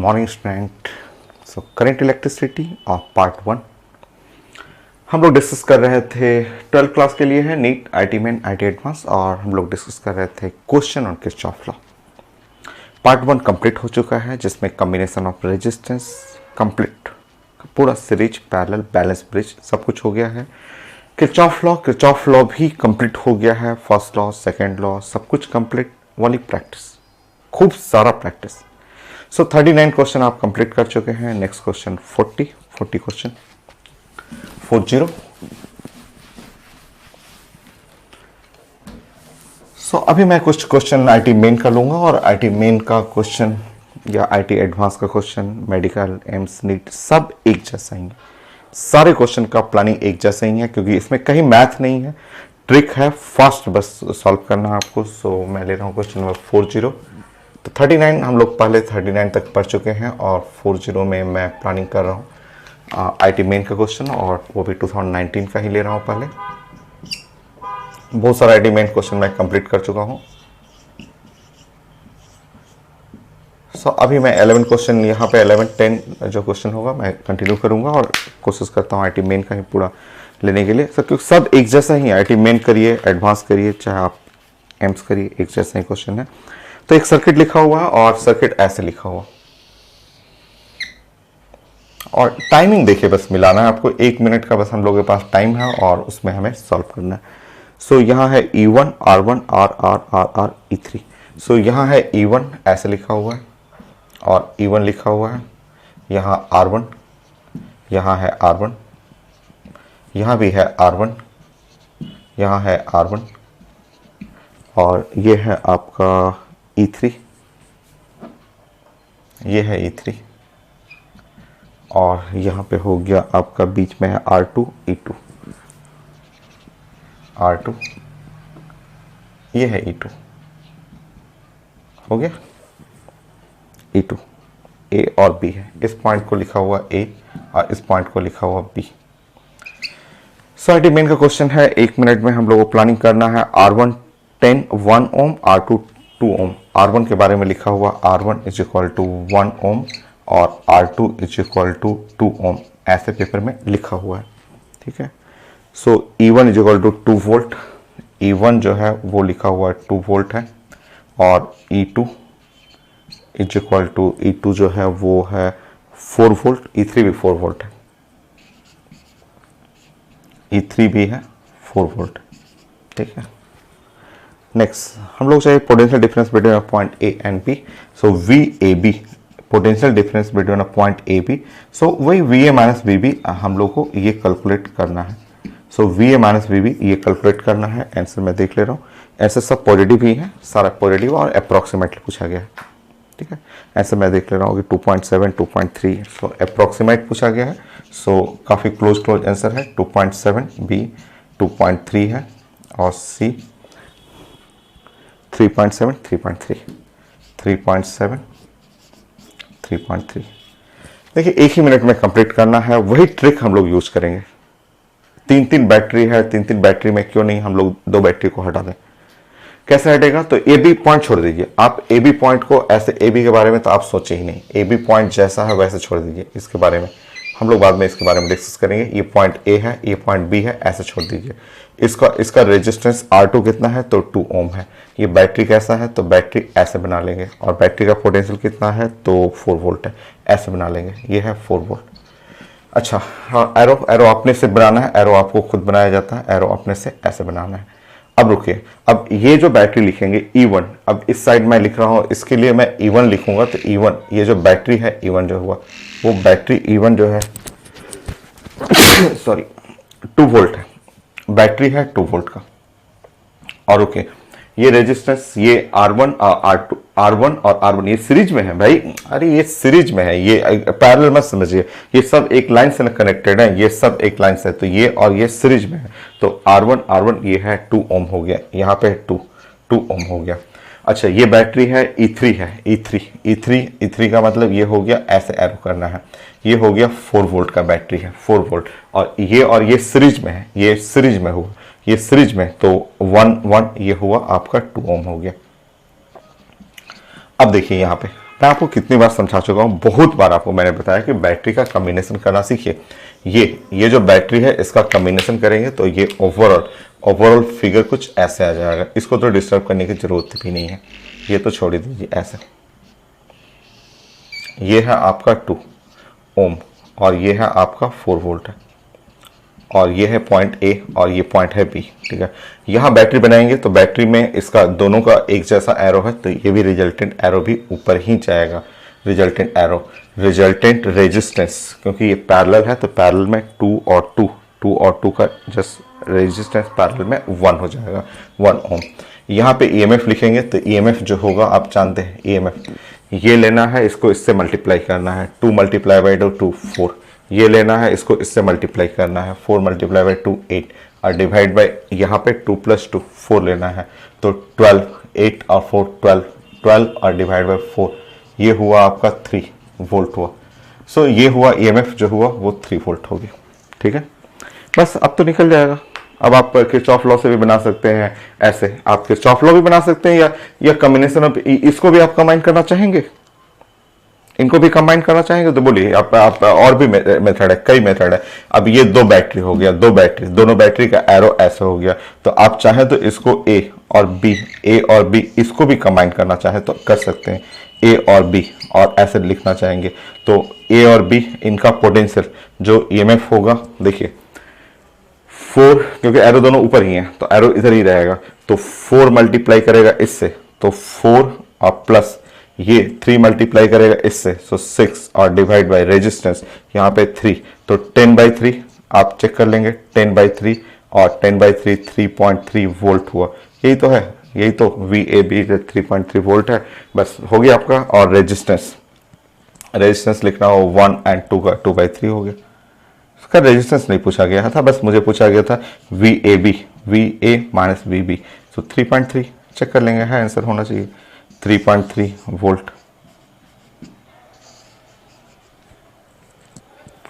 Morning student. So current elasticity of part 1 हम लोग discuss कर रहे थे 12th क्लास के लिए है NEET IIT main IIT advance, और हम लोग डिस्कस कर रहे थे question on Kirchhoff law. Part 1 complete हो चुका है, जिसमें कॉम्बिनेशन ऑफ रेजिस्टेंस कंप्लीट, पूरा सीरीज पैरेलल बैलेंस ब्रिज सब कुछ हो गया है। किरचॉफ लॉ भी कंप्लीट हो गया है, फर्स्ट लॉ सेकेंड लॉ सब कुछ कंप्लीट, वाली प्रैक्टिस, खूब सारा प्रैक्टिस। सो 39 क्वेश्चन आप कंप्लीट कर चुके हैं। Next question 40 question 40। सो अभी मैं कुछ क्वेश्चन आईटी मेन का लूंगा, और आईटी मेन का क्वेश्चन या आईटी एडवांस का क्वेश्चन, मेडिकल एम्स नीट सब एक जैसा ही है। सारे क्वेश्चन का प्लानिंग एक जैसा ही है, क्योंकि इसमें कहीं मैथ नहीं है, ट्रिक है, फास्ट बस सॉल्व करना है आपको। सो मैं ले रहा हूँ क्वेश्चन नंबर 40। तो 39 हम लोग पहले 39 तक पढ़ चुके हैं, और 40 में मैं प्लानिंग कर रहा हूँ आईटी मेन का क्वेश्चन, और वो भी 2019 का ही ले रहा हूँ। पहले बहुत सारा आईटी मेन क्वेश्चन मैं कंप्लीट कर चुका हूँ। सो अभी मैं 11 क्वेश्चन यहाँ पे 11-10 जो क्वेश्चन होगा मैं कंटिन्यू करूँगा, और कोशिश करता हूँ आईटी मेन का ही पूरा लेने के लिए। क्योंकि सब एक जैसा ही, आईटी मेन करिए एडवांस करिए चाहे आप एम्स करिए, एक जैसा ही क्वेश्चन है। तो एक सर्किट लिखा हुआ है, और सर्किट ऐसे लिखा हुआ, और टाइमिंग देखिए बस मिलाना है आपको, 1 मिनट का बस हम लोगों के पास टाइम है, और उसमें हमें सॉल्व करना है। सो यहाँ है E1 R1 R E3। सो यहाँ है E1 ऐसे लिखा हुआ है, और E1 लिखा हुआ है, यहाँ R1, यहाँ है R1, यहाँ भी है R1, यहाँ है R1, और ये है आपका E3, ये है E3, और यहाँ पे हो गया आपका बीच में है R2 E2, R2, ये है E2, हो गया E2, A और B है। इस पॉइंट को लिखा हुआ A और इस पॉइंट को लिखा हुआ B। सो आईटी मेन का क्वेश्चन है, 1 मिनट में हम लोगों को प्लानिंग करना है। R1 10 1 ओम, R2 2 ओम। R1 के बारे में लिखा हुआ R1 इज इक्वल टू 1 ओम और R2 इज इक्वल टू 2 ओम, ऐसे पेपर में लिखा हुआ है, ठीक है। So E1 is equal to 2 volt, E1 जो है वो लिखा हुआ है 2 वोल्ट है, और E2 is equal to, E2 जो है वो है 4 वोल्ट, E3 भी 4 वोल्ट है, E3 भी है 4 वोल्ट, ठीक है। नेक्स्ट हम लोग चाहिए potential difference between a point A and B. So VAB, potential difference between a point AB। So वही VA माइनस VB हम लोग को ये कैलकुलेट करना है। सो VA माइनस VB ये कैलकुलेट करना है। आंसर मैं देख ले रहा हूँ, आंसर सब पॉजिटिव ही है, सारा पॉजिटिव और अप्रॉक्सीमेटली पूछा गया है, ठीक है। आंसर मैं देख ले रहा हूँ कि 2.7 2.3, सो अप्रॉक्सीमेट पूछा गया है। सो काफ़ी क्लोज आंसर है। 2.7, B 2.3 है, और C 3.7 3.3 3.7 3.3। देखिए एक ही मिनट में कंप्लीट करना है, वही ट्रिक हम लोग यूज करेंगे। 3 बैटरी है, 3 बैटरी में क्यों नहीं हम लोग 2 बैटरी को हटा दें। कैसे हटेगा, तो AB पॉइंट छोड़ दीजिए आप। AB पॉइंट को ऐसे, AB के बारे में तो आप सोचे ही नहीं, AB पॉइंट जैसा है वैसे छोड़ दीजिए। इसके बारे में हम लोग बाद में इसके बारे में डिस्कस करेंगे। ये पॉइंट A है, ये पॉइंट B है, ऐसे छोड़ दीजिए। इसका रेजिस्टेंस R2 कितना है, तो 2 ओम है। ये बैटरी कैसा है, तो बैटरी ऐसे बना लेंगे, और बैटरी का पोटेंशियल कितना है, तो 4 वोल्ट है, ऐसे बना लेंगे। ये है 4 वोल्ट। अच्छा हाँ, एरो अपने से बनाना है, एरो आपको खुद बनाया जाता है, एरो अपने से ऐसे बनाना है। अब रुकिए, अब ये जो बैटरी लिखेंगे E1, अब इस साइड में लिख रहा हूँ, इसके लिए मैं E1 लिखूंगा। तो E1 ये जो बैटरी है, E1 जो हुआ वो बैटरी E1 जो है सॉरी 2 वोल्ट है, बैटरी है 2 वोल्ट का। और ओके, ये रेजिस्टेंस, ये R1 और R1 और R1 ये सीरीज में है भाई, अरे ये सीरीज में है, ये पैरेलल मत समझिए, ये सब एक लाइन से कनेक्टेड है, ये सब एक लाइन से, तो ये और ये सीरीज में है। तो R1 ये है 2 ओम हो गया, यहाँ पे 2 ओम हो गया। अच्छा ये बैटरी है E3 है, E3 का मतलब ये हो गया, ऐसे एरो करना है, ये हो गया 4 वोल्ट का बैटरी है, 4 वोल्ट, और ये सीरीज में है, ये सीरीज में हुआ, ये सीरीज में, तो 1 ये हुआ आपका 2 ओम हो गया। अब देखिए यहाँ पे मैं आपको कितनी बार समझा चुका हूँ, बहुत बार आपको मैंने बताया कि बैटरी का कॉम्बिनेशन करना सीखिए। ये जो बैटरी है इसका कॉम्बिनेशन करेंगे तो ये ओवरऑल फिगर कुछ ऐसे आ जाएगा। इसको तो डिस्टर्ब करने की जरूरत भी नहीं है, ये तो छोड़ ही दीजिए ऐसे। ये है आपका 2 ओम और ये है आपका 4 वोल्ट है, और ये है पॉइंट ए और ये पॉइंट है बी, ठीक है। यहाँ बैटरी बनाएंगे तो बैटरी में इसका दोनों का एक जैसा एरो है, तो ये भी रिजल्टेंट एरो भी ऊपर ही जाएगा। रिजल्टेंट एरो, रिजल्टेंट रेजिस्टेंस, क्योंकि ये पैरेलल है तो पैरेलल में 2 और 2 का जस्ट रेजिस्टेंस पैरेलल में 1 हो जाएगा, 1 ओम। यहाँ पे ईएमएफ लिखेंगे तो ईएमएफ जो होगा आप जानते हैं, ईएमएफ ये लेना है, इसको इससे मल्टीप्लाई करना है, 2 मल्टीप्लाई बाई 2 4, ये लेना है, इसको इससे मल्टीप्लाई करना है, 4 मल्टीप्लाई बाई 2 8 और डिवाइड बाई यहाँ पे 2 + 2 4 लेना है, तो 12, 8 और 4 12, 12 और डिवाइड बाई 4, ये हुआ आपका 3 वोल्ट हुआ। सो ये हुआ ईएमएफ जो हुआ वो 3 वोल्ट हो गया, ठीक है। बस अब तो निकल जाएगा। अब आप किरचॉफ लॉ से भी बना सकते हैं, ऐसे आप किरचॉफ लॉ भी बना सकते हैं, या कॉम्बिनेशन ऑफ इसको भी आप कंबाइन करना चाहेंगे, इनको भी कंबाइन करना चाहेंगे तो बोलिए। आप और भी मेथड है, कई मेथड है। अब ये 2 बैटरी हो गया, 2 बैटरी, दोनों बैटरी का एरो ऐसे हो गया, तो आप चाहें तो इसको ए और बी इसको भी कंबाइन करना चाहे तो कर सकते हैं, ए और बी, और ऐसे लिखना चाहेंगे तो ए और बी इनका पोटेंशियल जो ईएमएफ होगा, देखिए 4, क्योंकि एरो दोनों ऊपर ही हैं तो एरो इधर ही रहेगा, तो 4 मल्टीप्लाई करेगा इससे तो 4 और प्लस ये 3 मल्टीप्लाई करेगा इससे तो 6 और डिवाइड बाय रेजिस्टेंस यहाँ पे 3, तो 10/3 आप चेक कर लेंगे, 10/3 और 10/3 3.3 वोल्ट हुआ। यही तो है, यही तो VAB 3.3 वोल्ट है, बस हो गया आपका। और रेजिस्टेंस लिखना हो 1 और 2 का 2/3 हो गया। इसका रेजिस्टेंस नहीं पूछा गया था, बस मुझे पूछा गया था VAB, VA माइनस VB, तो 3.3 चेक कर लेंगे, है आंसर होना चाहिए 3.3 वोल्ट,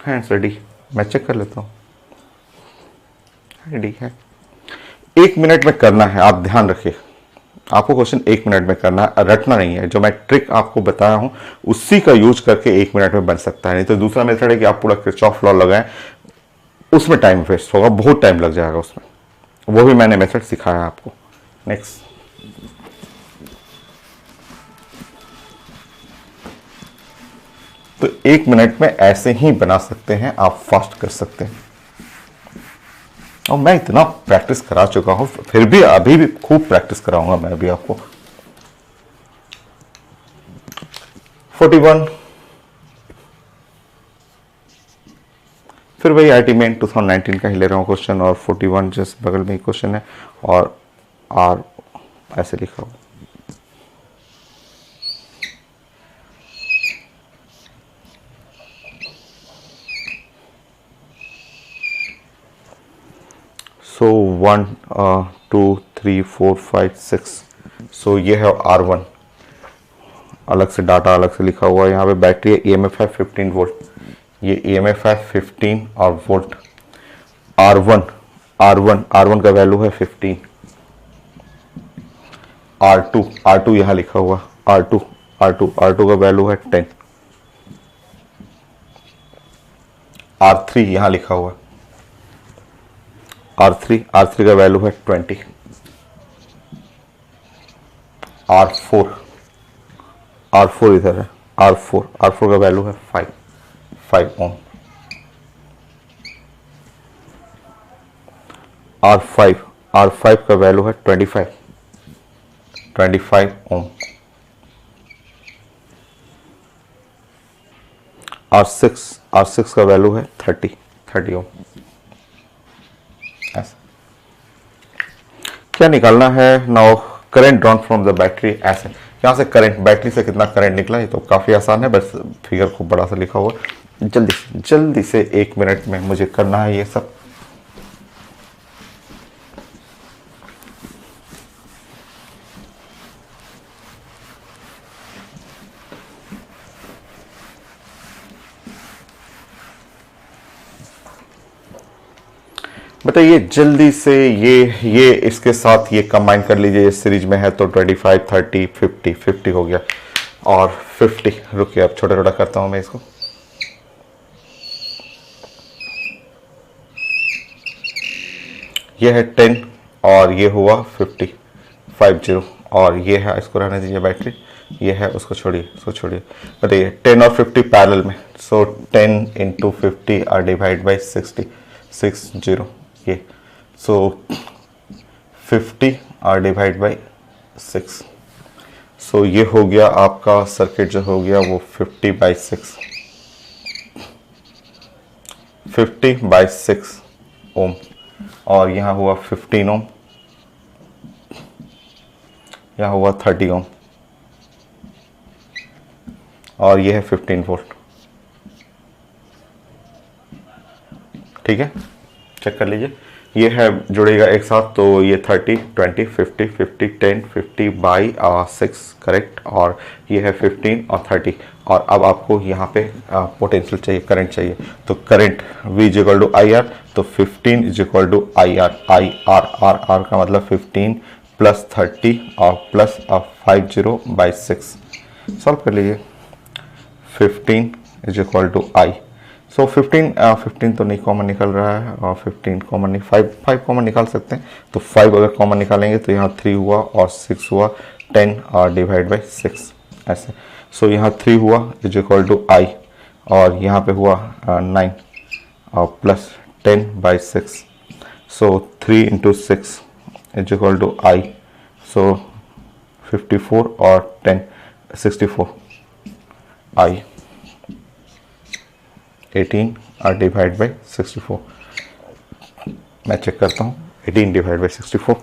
है आंसर डी। मैं चेक कर लेता हूँ, डी है। 1 मिनट में करना है, आप ध्यान रखिए, आपको क्वेश्चन 1 मिनट में करना है, रटना नहीं है। जो मैं ट्रिक आपको बताया हूं उसी का यूज करके 1 मिनट में बन सकता है, नहीं तो दूसरा मेथड है कि आप पूरा किरचॉफ लॉ लगाएं, उसमें टाइम वेस्ट होगा, बहुत टाइम लग जाएगा उसमें। वो भी मैंने मेथड सिखाया आपको। नेक्स्ट, तो 1 मिनट में ऐसे ही बना सकते हैं आप, फास्ट कर सकते हैं। और मैं इतना प्रैक्टिस करा चुका हूं, फिर भी अभी भी खूब प्रैक्टिस कराऊंगा मैं अभी आपको। 41, फिर वही IIT मेन 2019 का ही ले रहा हूं क्वेश्चन, और 41 जस्ट बगल में ही क्वेश्चन है, और आर ऐसे लिखा हुआ। सो 1 2 3 4 5 6, सो ये है R1, अलग से डाटा अलग से लिखा हुआ है। यहाँ पे बैटरी है, EMF है 15 वोल्ट, ये EMF है 15 और वोल्ट। R1 का वैल्यू है 15, R2 यहाँ लिखा हुआ, R2 का वैल्यू है 10, R3 यहाँ लिखा हुआ, R3 का वैल्यू है 20, R4 इधर है, R4 का वैल्यू है 5 ओम, R5 का वैल्यू है 25 ओम, R6 का वैल्यू है 30 ओम। ऐसा क्या निकालना है now, current drawn from the battery, ऐसे यहाँ से करंट, बैटरी से कितना करंट निकला, ये तो काफ़ी आसान है, बस फिगर खूब बड़ा सा लिखा हुआ। जल्दी से 1 मिनट में मुझे करना है ये सब। बताइए जल्दी से, ये इसके साथ ये कंबाइन कर लीजिए, इस सीरीज में है तो 25 30 50 हो गया, और 50, रुकिए अब छोटा छोटा करता हूं मैं इसको। ये है 10 और ये हुआ 50 और ये है, इसको रहने दीजिए बैटरी, ये है, उसको छोड़िए, उसको छोड़िए, बताइए 10 और 50 पैरेलल में, सो 10 इंटू 50 आर डिवाइड बाई 60 ये, सो 50 आर डिवाइड बाई 6, सो ये हो गया आपका सर्किट जो हो गया वो 50/6 ओम, और यहाँ हुआ 15 ओम, यहाँ हुआ 30 ओम, और ये है 15 वोल्ट। ठीक है, चेक कर लीजिए, ये है जुड़ेगा एक साथ, तो ये 30 20 50 50 10 50 बाई 6 करेक्ट, और ये है 15 और 30, और अब आपको यहाँ पे पोटेंशियल चाहिए, करंट चाहिए, तो current V is equal to I R, तो 15 is equal to I R, R का मतलब 15 प्लस 30 और प्लस 50/6, सॉल्व कर लीजिए। 15 इज इक्वल टू आई, सो 15 तो नहीं कॉमन निकल रहा है, और 15 कॉमन नहीं, 5 कॉमन निकाल सकते हैं, तो 5 अगर कॉमन निकालेंगे तो यहाँ 3 हुआ और 6 हुआ, 10 और डिवाइड बाई 6 ऐसे, सो यहाँ 3 हुआ इज इक्वल टू आई, और यहाँ पे हुआ 9 और plus 10/6, so 3 into 6 is equal to I, so 54 और 10 64 आई, 18 और डिवाइड बाई 64, मैं चेक करता हूँ, 18 डिवाइड बाई 64,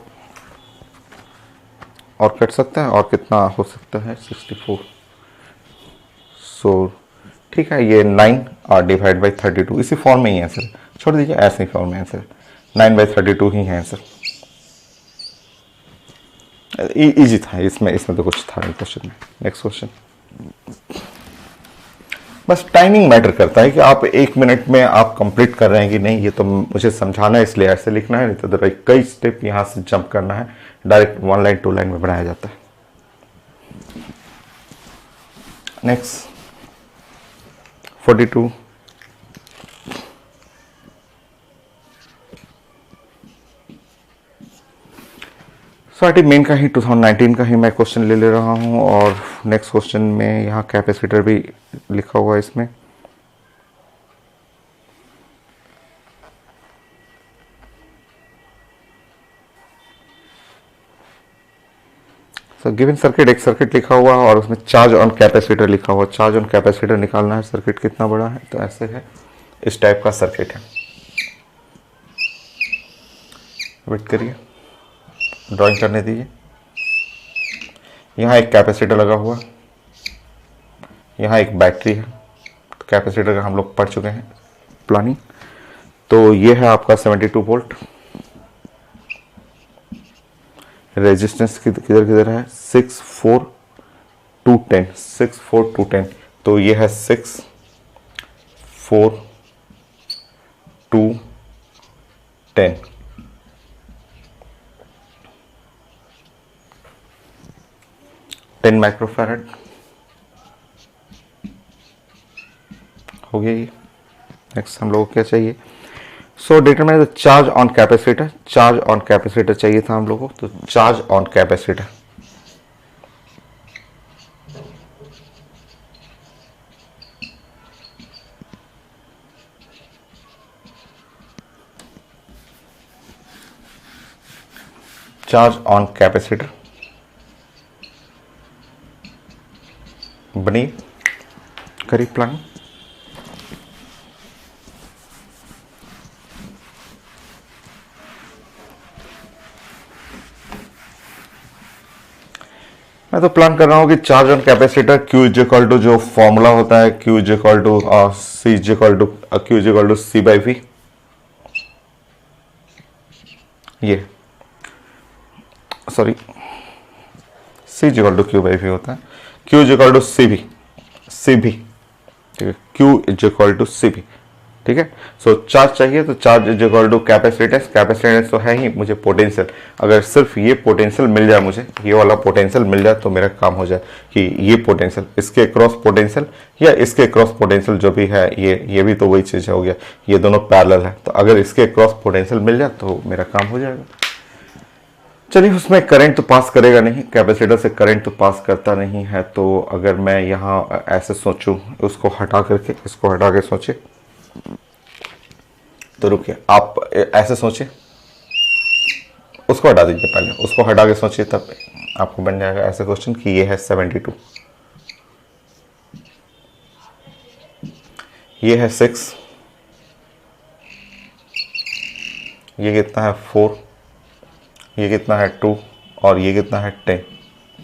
और कट सकता है, और कितना हो सकता है 64, सो ठीक है, ये 9 और डिवाइड बाई 32, इसी फॉर्म में ही है सर, छोड़ दीजिए, ऐसे ही फॉर्म में है सर, 9/32 ही है सर, इजी था, इसमें तो कुछ था नहीं क्वेश्चन में। नेक्स्ट क्वेश्चन, बस टाइमिंग मैटर करता है कि आप 1 मिनट में आप कंप्लीट कर रहे हैं कि नहीं, ये तो मुझे समझाना है इसलिए ऐसे लिखना है, नहीं तो अदरवाइज कई स्टेप यहाँ से जंप करना है, डायरेक्ट 1 लाइन 2 लाइन में बनाया जाता है। नेक्स्ट 42, सो मेन का ही 2019 का ही मैं क्वेश्चन ले रहा हूँ, और नेक्स्ट क्वेश्चन में यहाँ कैपेसिटर भी लिखा हुआ है इसमें। सो गिवन सर्किट, एक सर्किट लिखा हुआ है और उसमें चार्ज ऑन कैपेसिटर लिखा हुआ, चार्ज ऑन कैपेसिटर निकालना है, सर्किट कितना बड़ा है, तो ऐसे है, इस टाइप का सर्किट है, वेट करिए, ड्राइंग करने दीजिए। यहाँ एक कैपेसिटर लगा हुआ, यहाँ एक बैटरी है, तो कैपेसिटर का हम लोग पढ़ चुके हैं प्लानिंग, तो ये है आपका 72 वोल्ट, रेजिस्टेंस किधर किधर है, 6 4 2 10, 6 4 2 10, तो ये है 6 4 2 10, माइक्रोफैरड हो गया ये। नेक्स्ट हम लोगों को क्या चाहिए, so determine the charge on capacitor, charge on capacitor चाहिए था हम लोगों को, तो charge on capacitor, charge on capacitor बनी, करीब प्लान, मैं तो प्लान कर रहा हूं कि charge on capacitor Q is equal to, जो फॉर्मूला होता है Q is equal to C is equal to Q is equal to C/V, ये sorry C is equal to Q/V होता है, Q is equal to CV, ठीक है, Q is equal to CV, ठीक है। सो चार्ज चाहिए तो charge is equal to capacitance, capacitance तो है ही, मुझे पोटेंशियल, अगर सिर्फ ये पोटेंशियल मिल जाए, मुझे ये वाला पोटेंशियल मिल जाए तो मेरा काम हो जाए कि ये पोटेंशियल, इसके क्रॉस पोटेंशियल या इसके क्रॉस पोटेंशियल जो भी है, ये भी तो वही चीज़ हो गया, ये दोनों पैरेलल है, तो अगर इसके क्रॉस पोटेंशियल मिल जाए तो मेरा काम हो जाएगा। चलिए, उसमें करंट तो पास करेगा नहीं, कैपेसिटर से करंट तो पास करता नहीं है, तो अगर मैं यहाँ ऐसे सोचूं, उसको हटा करके इसको हटा के सोचे, तो रुकिए, आप ऐसे सोचिए, उसको हटा दीजिए, पहले उसको हटा के सोचिए, तब आपको बन जाएगा ऐसे क्वेश्चन कि ये है 72, ये है 6, ये कितना है 4, ये कितना है 2 और ये कितना है 10।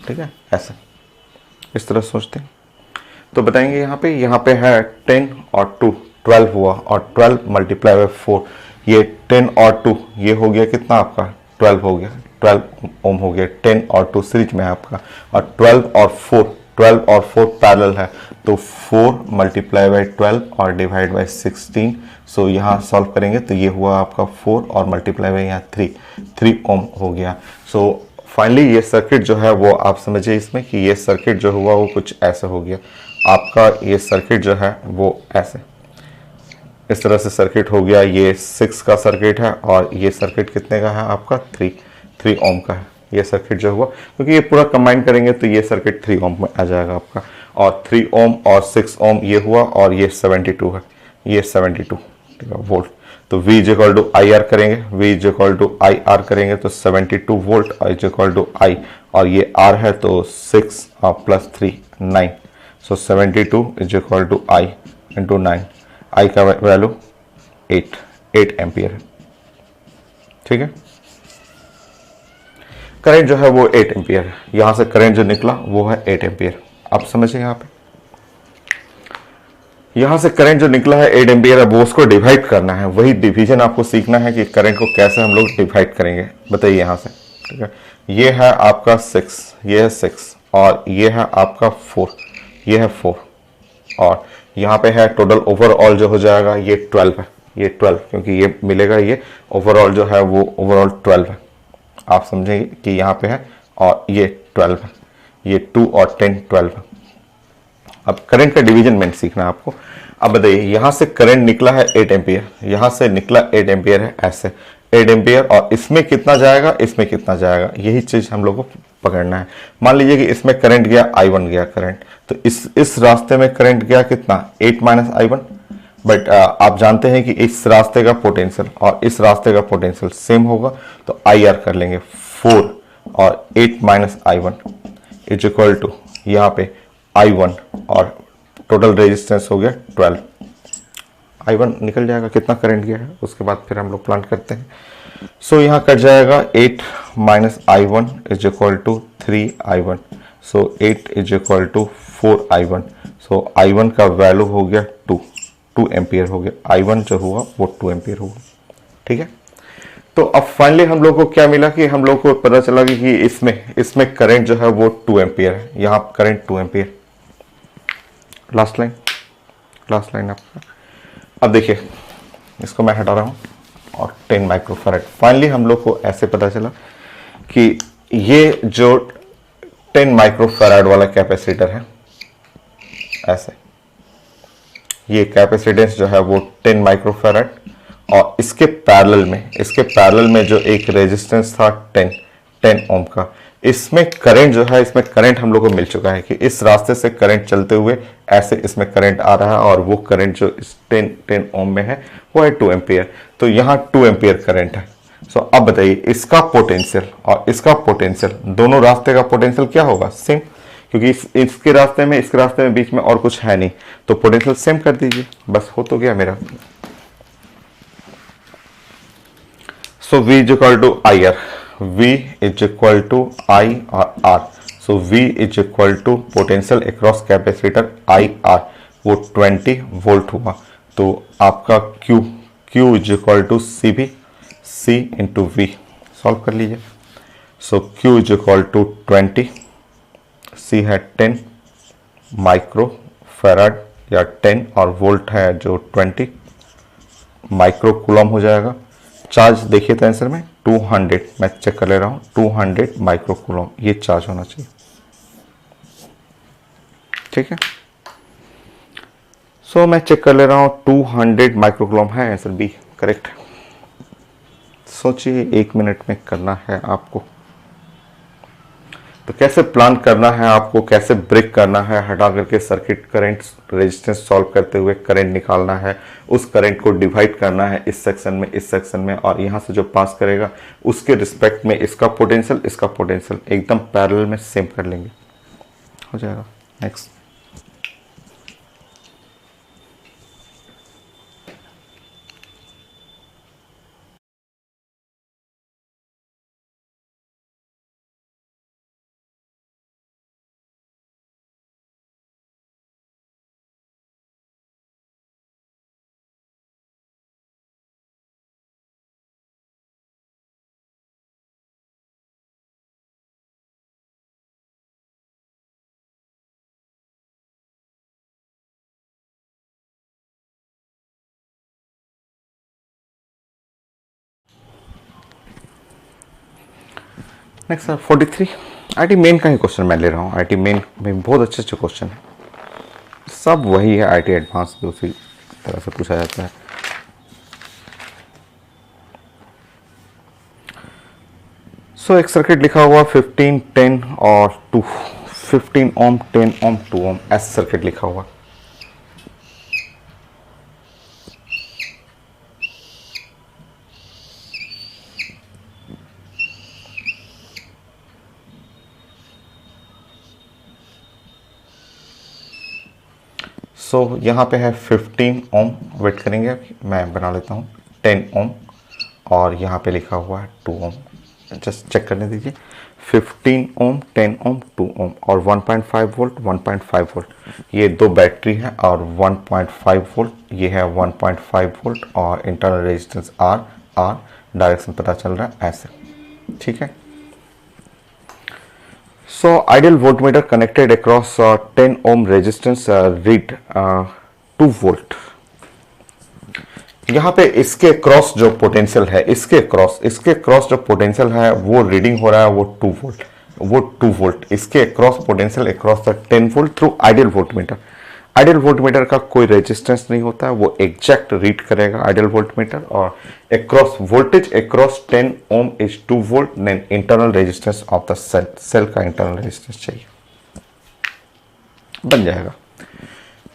ठीक है, ऐसे इस तरह सोचते हैं तो बताएंगे यहाँ पे है 10 और 2 12 हुआ, और 12 मल्टीप्लाई बाय 4, ये 10 और 2 ये हो गया कितना आपका 12 हो गया, 12 ओम हो गया, 10 और 2 सीरीज में है आपका, और 12 और 4 पैरेलल है, तो 4 मल्टीप्लाई बाय 12 और डिवाइड बाय 16। सो यहाँ सॉल्व करेंगे तो ये हुआ आपका 4 और मल्टीप्लाई बाय यहाँ 3 ओम हो गया। सो फाइनली ये सर्किट जो है वो आप समझिए इसमें कि ये सर्किट जो हुआ वो कुछ ऐसा हो गया आपका, ये सर्किट जो है वो ऐसे इस तरह से सर्किट हो गया। ये 6 का सर्किट है और ये सर्किट कितने का है आपका 3 ओम का है ये सर्किट जो हुआ, क्योंकि ये पूरा कंबाइन करेंगे तो ये सर्किट 3 ओम में आ जाएगा आपका, और 3 ओम और 6 ओम ये हुआ, और ये 72 है, ये 72 ठीक है वोल्ट। तो V is equal to I R करेंगे, V is equal to I R करेंगे तो 72 volt is equal to I, और ये R है तो 6 plus 3 9, so 72 is equal to I into 9, I का वैल्यू 8 एम्पियर है। ठीक है, करंट जो है वो 8 एम्पियर है, यहां से करंट जो निकला वो है 8 एम्पियर। आप समझिए यहाँ पे यहां से करंट जो निकला है 8 एम्पियर है, वो उसको डिवाइड करना है, वही डिवीजन आपको सीखना है कि करंट को कैसे हम लोग डिवाइड करेंगे। बताइए यहाँ से, ठीक है, ये है आपका 6, ये है 6 और ये है आपका 4, ये है 4, और यहाँ पे है टोटल ओवरऑल जो हो जाएगा ये 12 है, ये 12 क्योंकि ये मिलेगा, ये ओवरऑल जो है वो ओवरऑल 12 है। आप समझेंगे कि यहाँ पे है और ये 12 है, ये 2 और 10 12 है। अब करंट का डिवीजन में सीखना है आपको। अब बताइए यहाँ से करंट निकला है 8 एम्पियर, यहाँ से निकला 8 एम्पियर है, ऐसे 8 एम्पियर, और इसमें कितना जाएगा, इसमें कितना जाएगा, यही चीज हम लोग को पकड़ना है। मान लीजिए कि इसमें करंट गया I1 गया करंट, तो इस रास्ते में करंट गया कितना 8 माइनस I1, बट आप जानते हैं कि इस रास्ते का पोटेंशियल और इस रास्ते का पोटेंशियल सेम होगा, तो IR कर लेंगे 4 और 8 minus I1 is equal to यहाँ पे I1 और टोटल रेजिस्टेंस हो गया 12। I1 निकल जाएगा कितना करंट गया है, उसके बाद फिर हम लोग प्लान करते हैं। सो यहाँ कट जाएगा 8 minus I1 is equal to 3I1, so 8 is equal to 4I1, so I1 का वैल्यू हो गया 2 एम्पियर हो गया, I1 जो हुआ वो 2 एम्पियर हुआ। ठीक है, तो अब फाइनली हम लोग को क्या मिला कि हम लोग को पता चला कि इसमें करंट जो है वो 2 एम्पियर है, यहाँ करंट 2 एम्पियर। लास्ट लाइन आपका। अब देखिए इसको मैं हटा रहा हूँ और 10 माइक्रोफैराड। फाइनली हम लोग को ऐसे पता चला कि ये जो 10 माइक्रोफैराड वाला कैपेसिटर है, ऐसे ये कैपेसिटेंस जो है वो 10 माइक्रोफैराड, और इसके पैरेलल में जो एक रेजिस्टेंस था 10 ओम का, इसमें करंट जो है, इसमें करंट हम लोग को मिल चुका है कि इस रास्ते से करंट चलते हुए ऐसे इसमें करंट आ रहा है, और वो करंट जो इस 10 ओम में है वो है 2 एम्पियर, तो यहाँ 2 एम्पियर करंट है। सो अब बताइए इसका पोटेंशियल और इसका पोटेंशियल, दोनों रास्ते का पोटेंशियल क्या होगा, सेम, क्योंकि इसके रास्ते में बीच में और कुछ है नहीं, तो पोटेंशियल सेम कर दीजिए, बस हो तो गया मेरा। So V is equal to I R, V is equal to I और R, so V is equal to potential across capacitor IR, वो 20 वोल्ट हुआ, तो आपका Q is equal to C into V, solve कर लीजिए। So Q is equal to 20, C है 10 micro farad या 10, और वोल्ट है जो 20, माइक्रो कूलम हो जाएगा। चार्ज देखिए तो आंसर में 200, मैं चेक कर ले रहा हूँ, 200 माइक्रो कूलम ये चार्ज होना चाहिए। ठीक है, सो मैं चेक कर ले रहा हूँ 200 माइक्रो कूलम है, आंसर बी करेक्ट। सोचिए 1 मिनट में करना है आपको, तो कैसे प्लान करना है आपको, कैसे ब्रेक करना है, हटा करके सर्किट करंट रेजिस्टेंस सॉल्व करते हुए करंट निकालना है, उस करंट को डिवाइड करना है इस सेक्शन में, इस सेक्शन में, और यहां से जो पास करेगा उसके रिस्पेक्ट में इसका पोटेंशियल एकदम पैरेलल में सेम कर लेंगे, हो जाएगा। Next, next sir 43 IT main का ही क्वेश्चन मैं ले रहा हूँ। आईटी मेन में बहुत अच्छे अच्छे क्वेश्चन है, सब वही है, आईटी एडवांस भी उसी तरह से पूछा जाता है। सो एक सर्किट लिखा हुआ 15, 10 और 2, 15 ओम, 10 ओम, 2 ओम, ऐसा सर्किट लिखा हुआ। सो यहाँ पे है 15 ओम, वेट करेंगे अभी मैं बना लेता हूँ, 10 ओम, और यहाँ पे लिखा हुआ है 2 ओम, जस्ट चेक करने दीजिए। 15 ओम, 10 ओम, 2 ओम और 1.5 वोल्ट, 1.5 वोल्ट ये दो बैटरी है, और 1.5 वोल्ट ये है 1.5 वोल्ट, और इंटरनल रेजिस्टेंस आर, डायरेक्शन पता चल रहा है ऐसे। ठीक है, so ideal voltmeter connected across 10 ohm resistance read 2 volt। यहाँ पे इसके क्रॉस जो पोटेंशियल है, इसके क्रॉस जो पोटेंशियल है वो रीडिंग हो रहा है वो 2 वोल्ट, इसके cross potential across the 10 volt through ideal voltmeter. Ideal voltmeter का कोई रेजिस्टेंस नहीं होता है, वो एग्जैक्ट रीड करेगा आइडियल वोल्टमीटर, और across voltage across 10 ohm is 2 volt, then internal resistance of the cell का इंटरनल रेजिस्टेंस चाहिए, बन जाएगा।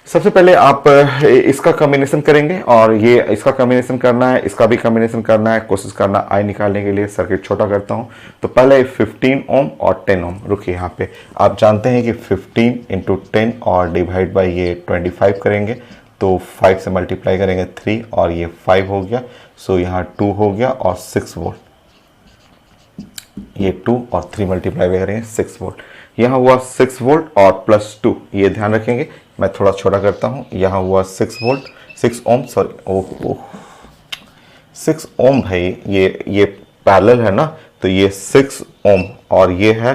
सबसे पहले आप इसका कॉम्बिनेशन करेंगे, और ये इसका कॉम्बिनेशन करना है, इसका भी कॉम्बिनेशन करना है, कोशिश करना आई निकालने के लिए। सर्किट छोटा करता हूं, तो पहले 15 ओम और 10 ओम, रुकिए यहाँ पे आप जानते हैं कि 15 इंटू 10 और डिवाइड बाई ये 25 करेंगे, तो 5 से मल्टीप्लाई करेंगे 3 और ये 5 हो गया, सो यहाँ 2 हो गया और 6 वोल्ट, ये 2 और 3 मल्टीप्लाई करेंगे 6 वोल्ट, यहाँ हुआ 6 वोल्ट और प्लस 2, ये ध्यान रखेंगे, मैं थोड़ा छोटा करता हूँ, यहाँ हुआ 6 वोल्ट, 6 ओम, सॉरी ओह 6 ओम भाई, ये पैरेलल है ना, तो ये 6 ओम और ये है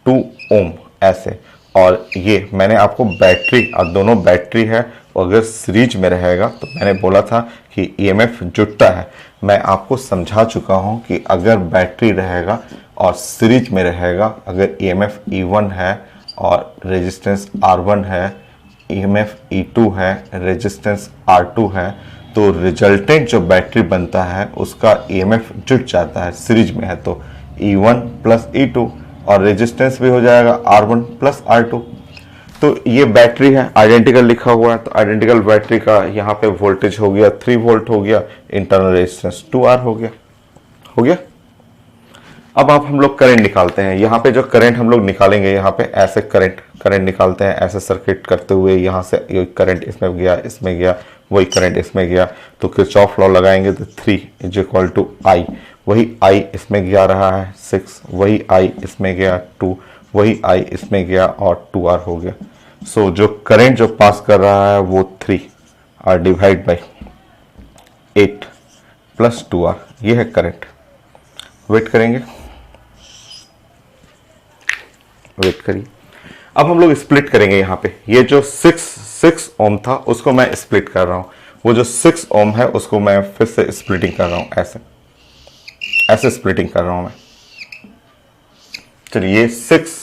2 ओम ऐसे, और ये मैंने आपको बैटरी, और दोनों बैटरी है, अगर सीरीज में रहेगा तो मैंने बोला था कि ईएमएफ जुटता है, मैं आपको समझा चुका हूं कि अगर बैटरी रहेगा और सीरीज में रहेगा, अगर ईएमएफ E1 है और रेजिस्टेंस R1 है, ईएमएफ E2 है, रेजिस्टेंस R2 है, तो रिजल्टेंट जो बैटरी बनता है उसका ईएमएफ जुट जाता है, सीरीज में है तो E1 प्लस E2, और रेजिस्टेंस भी हो जाएगा R1 प्लस R2। तो ये बैटरी है, आइडेंटिकल लिखा हुआ है, तो आइडेंटिकल बैटरी का यहाँ पे वोल्टेज हो गया 3 वोल्ट हो गया, इंटरनल रेजिस्टेंस 2R हो गया। अब आप हम लोग करंट निकालते हैं, यहाँ पे जो करंट हम लोग निकालेंगे, यहाँ पे ऐसे करंट निकालते हैं, ऐसे सर्किट करते हुए, यहाँ से ये करंट इसमें गया, वही करंट इसमें गया, तो किरचॉफ लॉ लगाएंगे, तो 3 इज इक्वल टू I, वही I इसमें गया रहा है 6, वही I इसमें गया 2, वही I इसमें गया और 2R हो गया। सो जो करंट जो पास कर रहा है वो 3 और डिवाइड बाई 8 प्लस 2R, ये है करंट। वेट करिए, अब हम लोग स्प्लिट करेंगे। यहाँ पे ये जो 6 ओम था उसको मैं स्प्लिट कर रहा हूँ, वो जो 6 ओम है उसको मैं फिर से स्प्लिटिंग कर रहा हूं, ऐसे स्प्लिटिंग कर रहा हूं मैं। चलिए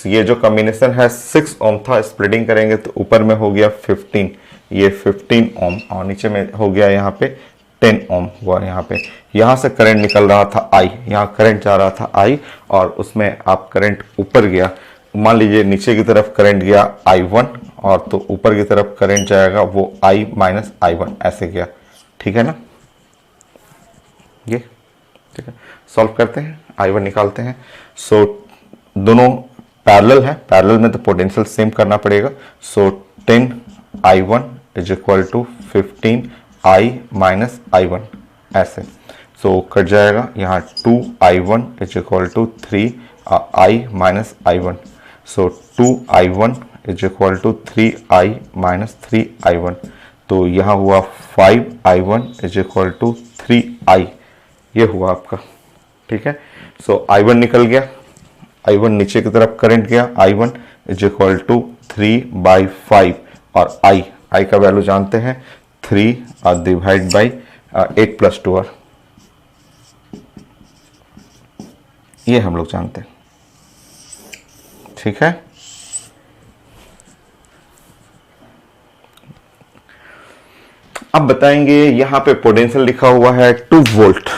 ये जो कॉम्बिनेशन है 6 ओम था, स्प्लिटिंग करेंगे तो ऊपर में हो गया 15, ये 15 ओम, और नीचे में हो गया यहाँ पे 10 ओम हुआ। यहाँ पे यहाँ से करंट निकल रहा था आई, यहाँ करंट जा रहा था आई, और उसमें आप करंट ऊपर गया, मान लीजिए नीचे की तरफ करंट गया I1, और तो ऊपर की तरफ करंट जाएगा वो I माइनस I1, ऐसे गया। ठीक है ना, ये ठीक है। सॉल्व करते हैं, I1 निकालते हैं। सो दोनों पैरेलल है, पैरेलल में तो पोटेंशियल सेम करना पड़ेगा। So 10 I1 is equal to 15 I minus I1, ऐसे। सो कट जाएगा, यहाँ 2 I1 is equal to 3 I minus I1। So 2 I1 is equal to 3 I minus 3 I1। तो यहाँ हुआ 5 I1 is equal to 3 I, ये हुआ आपका। ठीक है, सो I1 निकल गया, I1 नीचे की तरफ करंट गया, I1 इज इक्वल टू 3/5, और I का वैल्यू जानते हैं 3 डिवाइड बाई 8 प्लस 2R, ये हम लोग जानते हैं। ठीक है, अब बताएंगे यहां पे पोटेंशियल लिखा हुआ है 2 वोल्ट,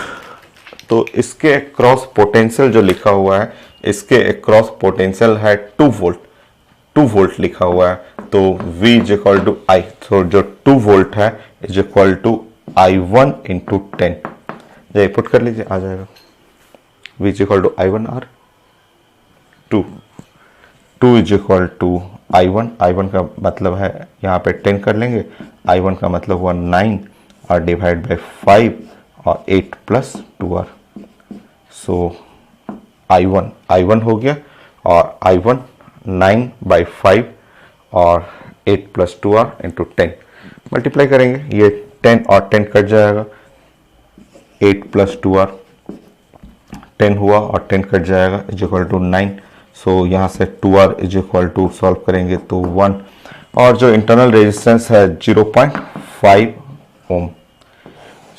तो इसके अक्रॉस पोटेंशियल जो लिखा हुआ है, इसके अक्रॉस पोटेंशियल है 2 वोल्ट, 2 वोल्ट लिखा हुआ है। तो V is equal to I, तो जो 2 वोल्ट है is equal to I1 into 10, ये पुट कर लीजिए, आ जाएगा V is equal to I1 R, 2 is equal to I1 का मतलब है यहाँ पे 10 कर लेंगे, I1 का मतलब हुआ 9 और डिवाइड बाई 5 और 8 प्लस 2R। सो I1 हो गया, और I1 9/5 और 8 प्लस 2R इंटू 10 मल्टीप्लाई करेंगे, ये 10 और 10 कट जाएगा, 8 प्लस 2R 10 हुआ और 10 कट जाएगा, इज इक्वल टू 9। सो यहाँ से 2R is equal to solve करेंगे तो 1, और जो इंटरनल रेजिस्टेंस है 0.5 ओम।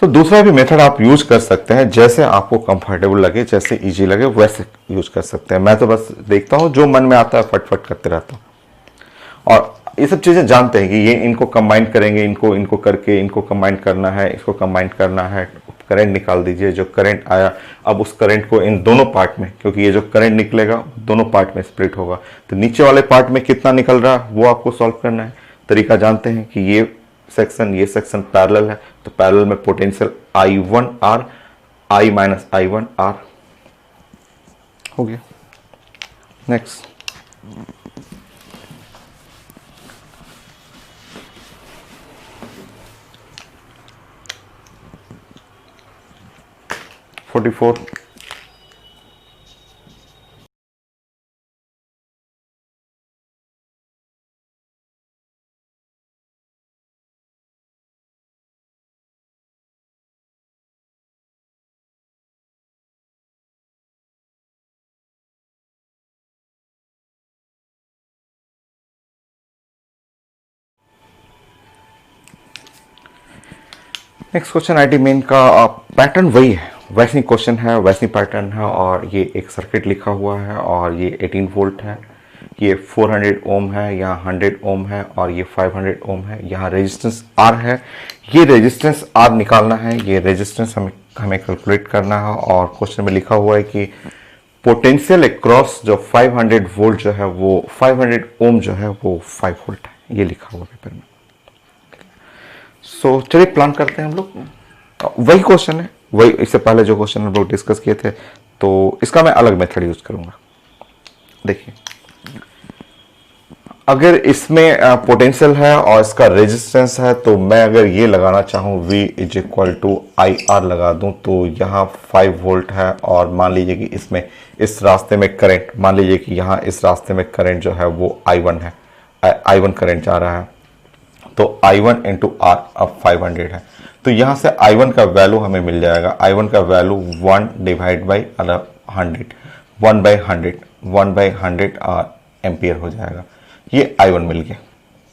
तो दूसरा भी मेथड आप यूज कर सकते हैं, जैसे आपको कंफर्टेबल लगे, जैसे इजी लगे वैसे यूज कर सकते हैं। मैं तो बस देखता हूँ, जो मन में आता है फटफट करते रहता हूँ, और ये सब चीजें जानते हैं कि ये इनको कंबाइन करेंगे, इनको करके इनको कंबाइन करना है, इसको कंबाइन करना है, करंट निकाल दीजिए। जो करंट आया, अब उस करंट को इन दोनों पार्ट में, क्योंकि ये जो करंट निकलेगा दोनों पार्ट में स्प्लिट होगा, तो नीचे वाले पार्ट में कितना निकल रहा है वो आपको सॉल्व करना है। तरीका जानते हैं कि ये सेक्शन पैरेलल है, तो पैरेलल में potential I1R, I minus I1R हो गया। Next, $44। Next question IT main का पैटर्न वही है, वैसी क्वेश्चन है, वैसी पैटर्न है, और ये एक सर्किट लिखा हुआ है, और ये 18 वोल्ट है, ये 400 ओम है, यहाँ 100 ओम है, और ये 500 ओम है, यहाँ रेजिस्टेंस R है। ये रेजिस्टेंस R निकालना है, ये रेजिस्टेंस हमें कैलकुलेट करना है, और क्वेश्चन में लिखा हुआ है कि पोटेंशियल अक्रॉस जो 500 वोल्ट जो है वो 500 ओम जो है वो 5 वोल्ट है, ये लिखा हुआ पेपर में। सो चलिए प्लान करते हैं हम लोग, वही क्वेश्चन है, वही इससे पहले जो क्वेश्चन हम लोग डिस्कस किए थे, तो इसका मैं अलग मेथड यूज करूंगा। देखिए, अगर इसमें पोटेंशियल है और इसका रेजिस्टेंस है, तो मैं अगर ये लगाना चाहूँ V is equal to IR लगा दूं, तो यहाँ 5 वोल्ट है, और मान लीजिए कि इसमें इस रास्ते में करंट, मान लीजिए कि यहाँ इस रास्ते में करंट जो है वो I1 है, I1 करंट जा रहा है, तो I1 इंटू R अब 500 है, तो यहाँ से I1 का वैल्यू हमें मिल जाएगा। I1 का वैल्यू 1 डिवाइड बाई 100, 1/100 एम्पियर हो जाएगा। ये I1 मिल गया,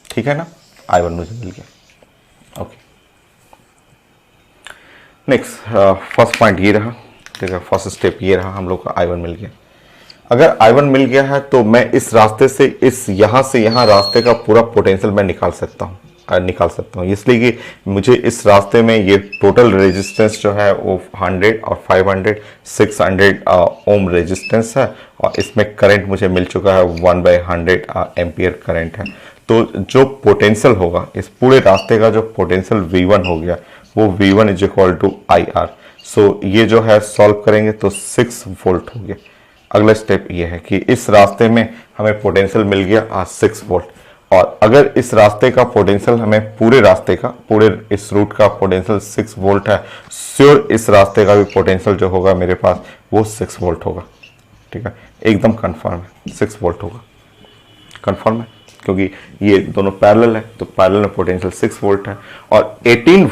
ठीक है ना, I1 मुझे मिल गया। ओके, नेक्स्ट फर्स्ट पॉइंट ये रहा, ठीक है, फर्स्ट स्टेप ये रहा, हम लोग का I1 मिल गया। अगर I1 मिल गया है तो मैं इस रास्ते से यहाँ से यहाँ रास्ते का पूरा पोटेंशियल मैं निकाल सकता हूँ, इसलिए कि मुझे इस रास्ते में ये टोटल रेजिस्टेंस जो है वो 100 और 500 600 ओम रेजिस्टेंस है, और इसमें करंट मुझे मिल चुका है 1/100 एम्पियर करंट है। तो जो पोटेंशियल होगा इस पूरे रास्ते का, जो पोटेंशियल V1 हो गया वो V1 is equal to IR। So ये जो है सॉल्व करेंगे तो 6 वोल्ट हो गया। अगला स्टेप ये है कि इस रास्ते में हमें पोटेंशियल मिल गया 6 वोल्ट, और अगर इस रास्ते का पोटेंशियल हमें पूरे रास्ते का, पूरे इस रूट का पोटेंशियल 6 वोल्ट है, श्योर इस रास्ते का भी पोटेंशियल जो होगा मेरे पास वो 6 वोल्ट होगा, ठीक है, एकदम कंफर्म है 6 वोल्ट होगा, कंफर्म है, क्योंकि ये दोनों पैरेलल है, तो पैरेलल में पोटेंशियल 6 वोल्ट है। और 18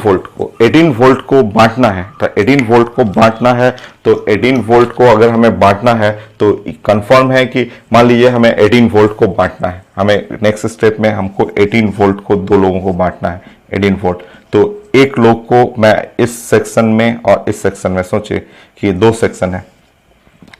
वोल्ट को बांटना है, तो 18 वोल्ट को बांटना है, तो 18 वोल्ट को अगर हमें बांटना है तो कंफर्म है कि मान लीजिए हमें 18 वोल्ट को बांटना है, हमें नेक्स्ट स्टेप में हमको 18 वोल्ट को दो लोगों को बांटना है 18 वोल्ट। तो एक लोग को मैं इस सेक्शन में और इस सेक्शन में, सोचिए कि दो सेक्शन है,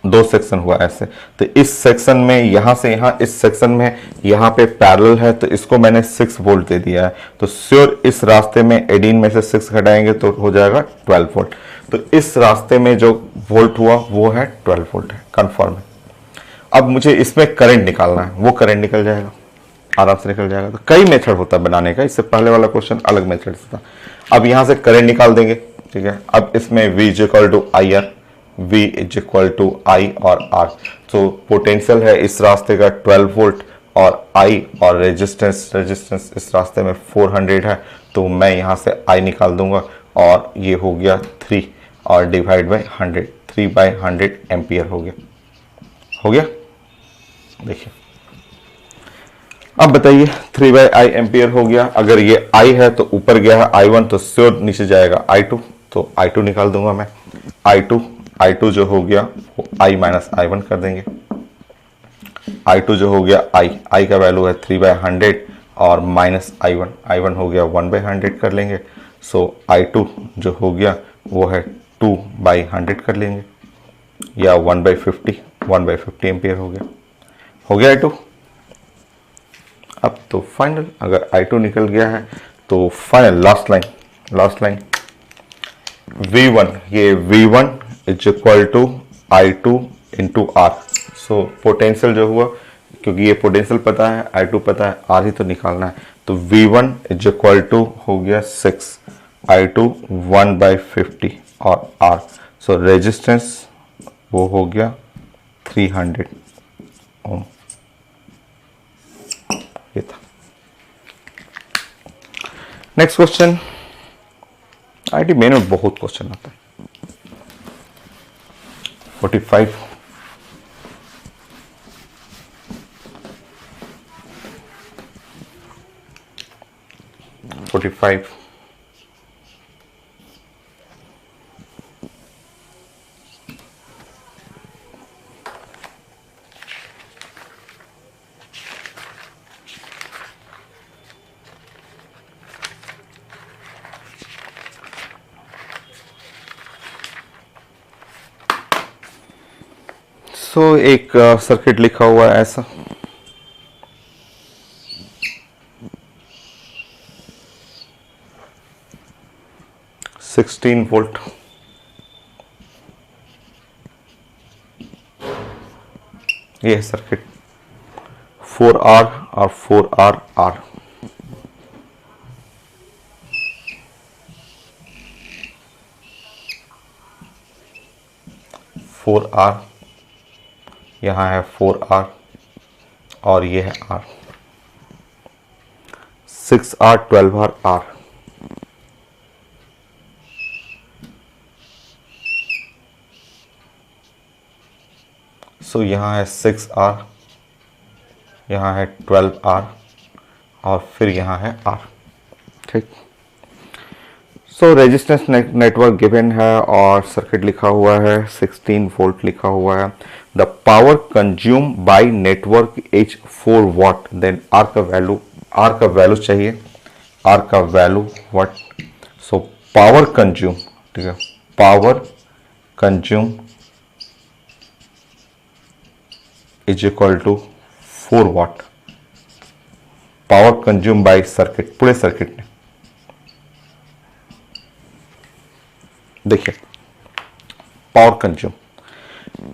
दो सेक्शन हुआ ऐसे, तो इस सेक्शन में यहां से यहां, इस सेक्शन में यहां पे पैरेलल है, तो इसको मैंने 6 वोल्ट दे दिया है। तो श्योर इस रास्ते में 18 में से 6 घटाएंगे तो हो जाएगा 12 वोल्ट। तो इस रास्ते में जो वोल्ट हुआ वो है 12 वोल्ट है, कंफर्म है। अब मुझे इसमें करंट निकालना है, वो करंट निकल जाएगा, आराम से निकल जाएगा। तो कई मेथड होता है बनाने का, इससे पहले वाला क्वेश्चन अलग मेथड था। अब यहां से करंट निकाल देंगे, ठीक है। अब इसमें V is equal to IR, V is equal to I और R। तो पोटेंशियल है इस रास्ते का 12 वोल्ट, और I और रेजिस्टेंस इस रास्ते में 400 है, तो मैं यहाँ से I निकाल दूंगा, और ये हो गया 3 और डिवाइड बाई 100, 3/100 एम्पियर हो गया। देखिए अब बताइए 3/I एम्पियर हो गया। अगर ये I है तो ऊपर गया है I1, तो श्योर नीचे जाएगा I2, तो I2 निकाल दूंगा मैं। I2 जो हो गया वो I माइनस I1 कर देंगे। I2 जो हो गया I का वैल्यू है 3/100 और माइनस I1 हो गया 1/100 कर लेंगे। सो I2 जो हो गया वो है 2/100 कर लेंगे, या 1/50 एम्पियर हो गया I2। अब तो फाइनल, अगर I2 निकल गया है तो फाइनल लास्ट लाइन V1, ये V1 is equal to I2 into R। So potential जो हुआ, क्योंकि ये पोटेंशियल पता है, I2 पता है, R ही तो निकालना है, तो V1 इज इक्वल टू हो गया 6, I2 1/50 और R। सो रेजिस्टेंस वो हो गया 300 ओम। ये था। नेक्स्ट क्वेश्चन, आईटी मेन में बहुत क्वेश्चन आता है। 45 सो एक सर्किट लिखा हुआ है ऐसा, सिक्सटीन वोल्ट, ये है सर्किट, 4R और 4R, 4R, यहाँ है 4R और ये है R, 6R 12R R। सो यहाँ है 6R, यहाँ है 12R और फिर यहाँ है R, ठीक। सो रेजिस्टेंस नेटवर्क गिवन है और सर्किट लिखा हुआ है, 16 वोल्ट लिखा हुआ है। The power consume by network is 4 watt, then R का वैल्यू चाहिए, आर का value watt. So power consume, ठीक है, power consume is equal to 4 watt, power consume by circuit, पूरे सर्किट में। देखिए पावर कंज्यूम,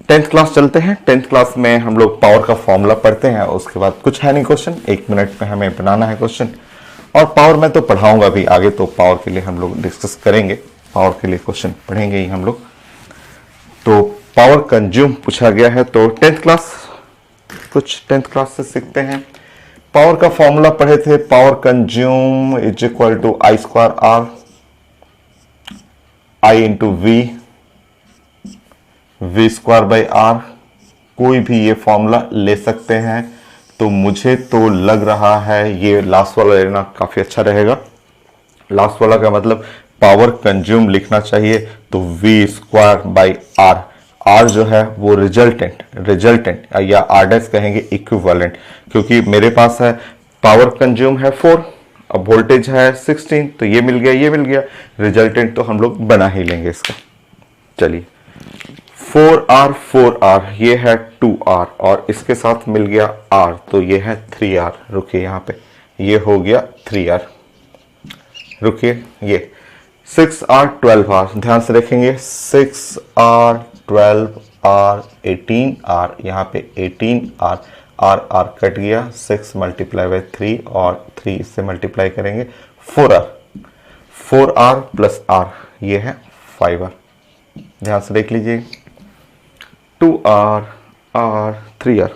10th क्लास चलते हैं। 10th क्लास में हम लोग पावर का फॉर्मूला पढ़ते हैं, उसके बाद कुछ है नहीं क्वेश्चन, 1 मिनट में हमें बनाना है क्वेश्चन। और पावर में तो पढ़ाऊंगा भी आगे, तो पावर के लिए हम लोग डिस्कस करेंगे, पावर के लिए क्वेश्चन पढ़ेंगे ही हम लोग। तो पावर कंज्यूम पूछा गया है, तो 10th क्लास, कुछ 10th क्लास से सीखते हैं। पावर का फॉर्मूला पढ़े थे, power consume is equal to I square R, I into V square by R. कोई भी ये फॉर्मूला ले सकते हैं, तो मुझे तो लग रहा है ये लास्ट वाला लेना काफी अच्छा रहेगा। लास्ट वाला का मतलब पावर कंज्यूम लिखना चाहिए, तो V square by R, R जो है वो रिजल्टेंट या आर डैश कहेंगे इक्विवेलेंट, क्योंकि मेरे पास है पावर कंज्यूम है 4, अब वोल्टेज है 16, तो ये मिल गया, रिजल्टेंट तो हम लोग बना ही लेंगे इसका। चलिए 4R ये है 2R, और इसके साथ मिल गया R, तो ये है 3R। रुकिए यहाँ पे, ये हो गया 3R। रुकिए, ये 6R 12R, ध्यान से देखेंगे, 6R 12R 18R, यहाँ पे 18R, R कट गया, 6 मल्टीप्लाई बाई 3 और 3 इससे मल्टीप्लाई करेंगे, 4R प्लस R, ये है 5R। ध्यान से देख लीजिए, 2R R 3R,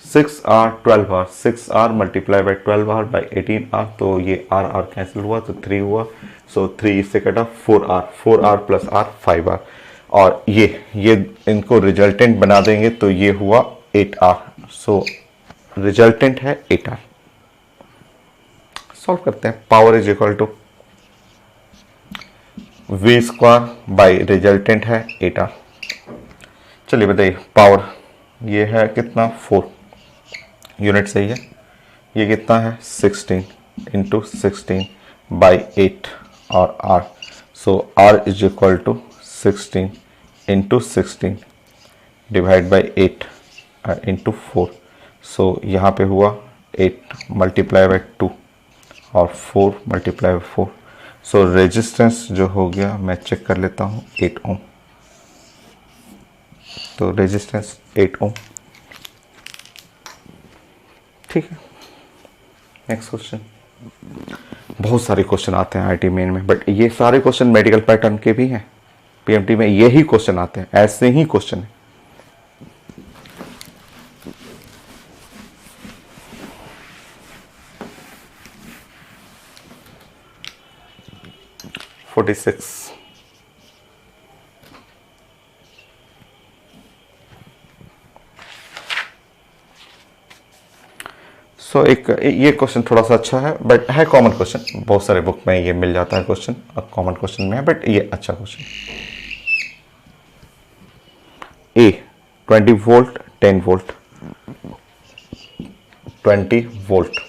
6R 12R, 6R multiply by 12R by 18R, तो ये R कैंसिल हुआ तो 3 हुआ, सो 3 इससे कटा, 4R प्लस R 5R, और ये इनको रिजल्टेंट बना देंगे तो ये हुआ 8R, सो रिजल्टेंट है 8R। सॉल्व करते हैं, power is equal to V square by resultant है 8R। चलिए बताइए, पावर ये है कितना, 4 यूनिट, सही है। ये कितना है, 16 इंटू 16 बाई 8 और R, so R is equal to 16 into 16 divide by 8 into 4, so यहाँ पे हुआ 8 मल्टीप्लाई बाई 2 और 4 मल्टीप्लाई बाई 4, सो रेजिस्टेंस जो हो गया, मैं चेक कर लेता हूँ, 8 ओम। तो रेजिस्टेंस 8 ओम, ठीक है। नेक्स्ट क्वेश्चन, बहुत सारे क्वेश्चन आते हैं आईटी मेन में, बट ये सारे क्वेश्चन मेडिकल पैटर्न के भी हैं, पीएमटी में यही क्वेश्चन आते हैं, ऐसे ही क्वेश्चन है। एक ये क्वेश्चन थोड़ा सा अच्छा है, बट है कॉमन क्वेश्चन, बहुत सारे बुक में ये मिल जाता है क्वेश्चन, कॉमन क्वेश्चन में है, बट ये अच्छा question. A 20 volt 10 volt, 20 volt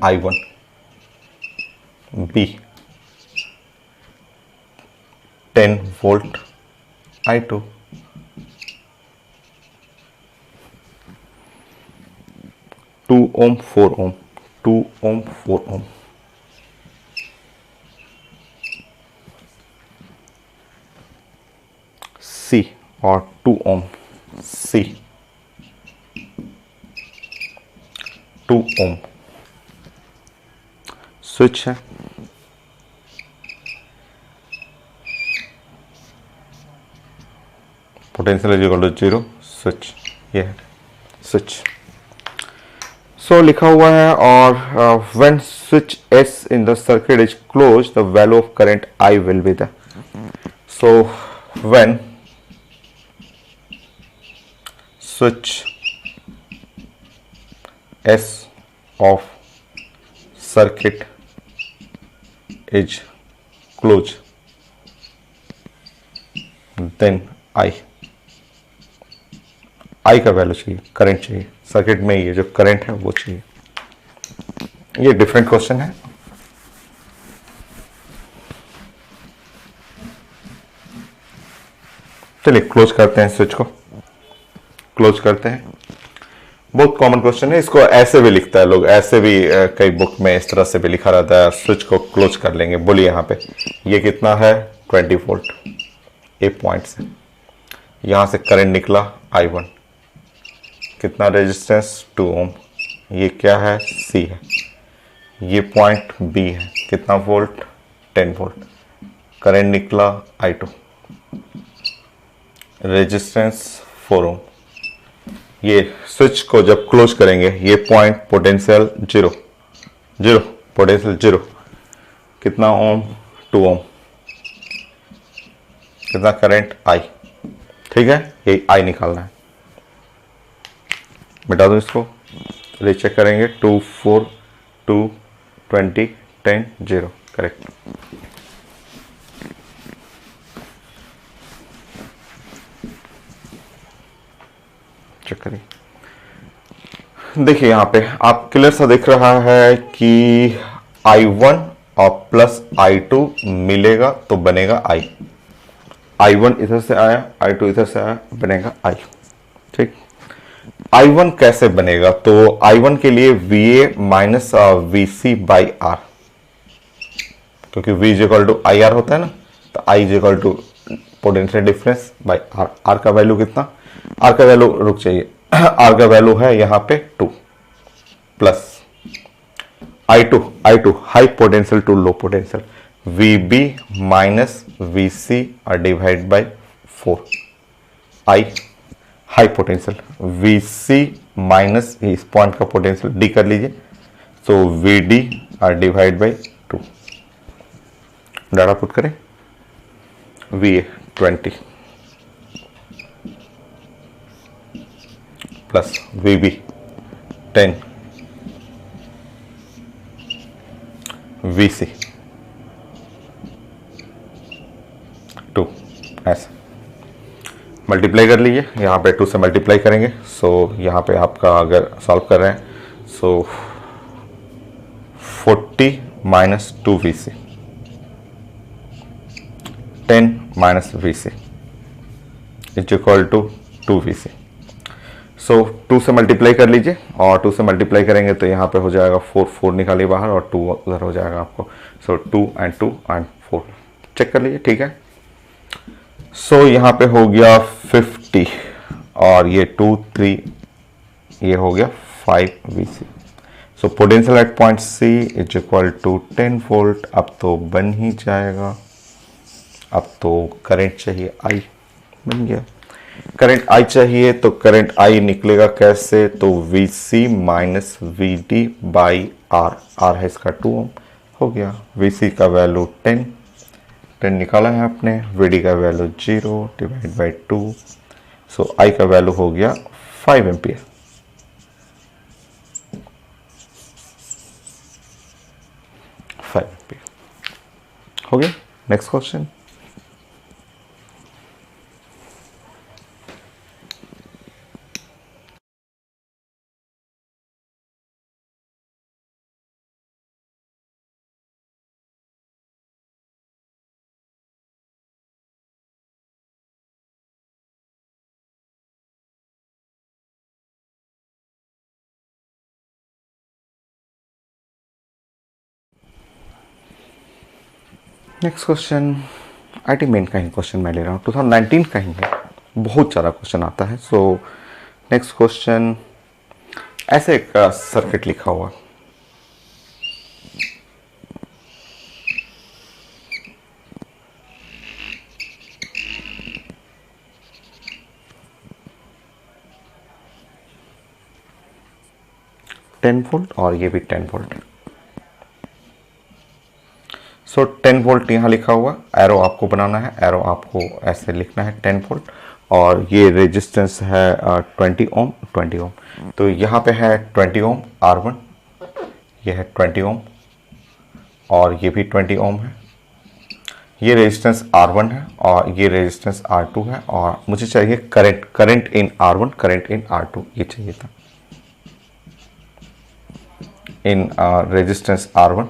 I1, B 10 volt I2, 2 ohm 4 ohm, 2 ohm 4 ohm, C और 2 ohm, C 2 ohm, स्विच है, potential is equal to 0, switch, ये है स्विच। सो लिखा हुआ है, और when switch S in the circuit is close, the value of current I will be the, so when switch S of circuit is closed, then I का value चाहिए, current चाहिए, circuit में ये जो करंट है वो चाहिए। ये डिफरेंट क्वेश्चन है, चलिए क्लोज करते हैं, स्विच को क्लोज करते हैं। बहुत कॉमन क्वेश्चन है, इसको ऐसे भी लिखता है लोग, ऐसे भी कई बुक में इस तरह से भी लिखा रहता है, स्विच को क्लोज कर लेंगे। बोलिए यहाँ पे ये कितना है 20 वोल्ट, एक पॉइंट से यहां से करंट निकला I1, कितना रेजिस्टेंस 2 ओम, ये क्या है C है, ये पॉइंट B है, कितना वोल्ट 10 वोल्ट, करंट निकला I2, रेजिस्टेंस 4 ओम। ये स्विच को जब क्लोज करेंगे ये point potential zero, zero potential zero, कितना ओम 2 ओम, कितना करंट I, ठीक है, ये I निकालना है। मिटा दो इसको, रीचेक करेंगे 2 4 2 20 10 0, करेक्ट। चेक करिए, देखिए यहां पे आप क्लियर सा दिख रहा है कि I1 और प्लस I2 मिलेगा तो बनेगा I, I1 इधर से आया, I2 इधर से आया, बनेगा I, ठीक। I1 कैसे बनेगा, तो I1 के लिए VA minus VC by R, क्योंकि V is equal to IR होता है ना, तो I is equal to potential difference by R। R का वैल्यू कितना, R का वैल्यू रुक चाहिए R का वैल्यू है यहाँ पे 2 plus I2 high potential to low potential, VB minus VC और divide by 4, I high potential, VC minus इस पॉइंट का पोटेंशियल D कर लीजिए, तो VD और डिवाइड बाई 2, डाटा पुट करें, VA 20 प्लस VB 10, VC 2, ऐसा मल्टीप्लाई कर लीजिए, यहाँ पे 2 से मल्टीप्लाई करेंगे, सो यहाँ पे आपका अगर सॉल्व कर रहे हैं so 40 minus 2 VC, 10 minus VC is equal to 2 VC। So 2 से मल्टीप्लाई कर लीजिए, और 2 से मल्टीप्लाई करेंगे तो यहाँ पे हो जाएगा 4, 4 निकालिए बाहर और 2 उधर हो जाएगा आपको, सो 2 and 4 चेक कर लीजिए, ठीक है। सो यहाँ पे हो गया 50 और ये 2 3, ये हो गया 5 VC। So potential at point C is equal to 10 volt. अब तो बन ही जाएगा, अब तो करंट चाहिए I, बन गया। करंट I चाहिए तो करंट I निकलेगा कैसे, तो VC minus VD by R, R है इसका 2 ओम, हो गया। VC का वैल्यू 10 निकाला है आपने, VD का value 0 divide by 2, so I का वैल्यू हो गया 5 एम्पियर। हो गया। Next question, next question IT main का ही क्वेश्चन मैं ले रहा हूँ, 2019 का ही है, बहुत सारा क्वेश्चन आता है। सो नेक्स्ट क्वेश्चन, ऐसे एक सर्किट लिखा हुआ, टेन वोल्ट और ये भी 10 वोल्ट। सो 10 वोल्ट यहाँ लिखा हुआ, एरो आपको बनाना है, एरो आपको ऐसे लिखना है 10 वोल्ट, और ये रेजिस्टेंस है 20 ओम, 20 ओम। तो यहाँ पे है 20 ओम R1, ये है 20 ओम और ये भी 20 ओम है। ये रेजिस्टेंस R1 है और ये रेजिस्टेंस R2 है, और मुझे चाहिए current in R1, current in R2, ये चाहिए था। इन रेजिस्टेंस R1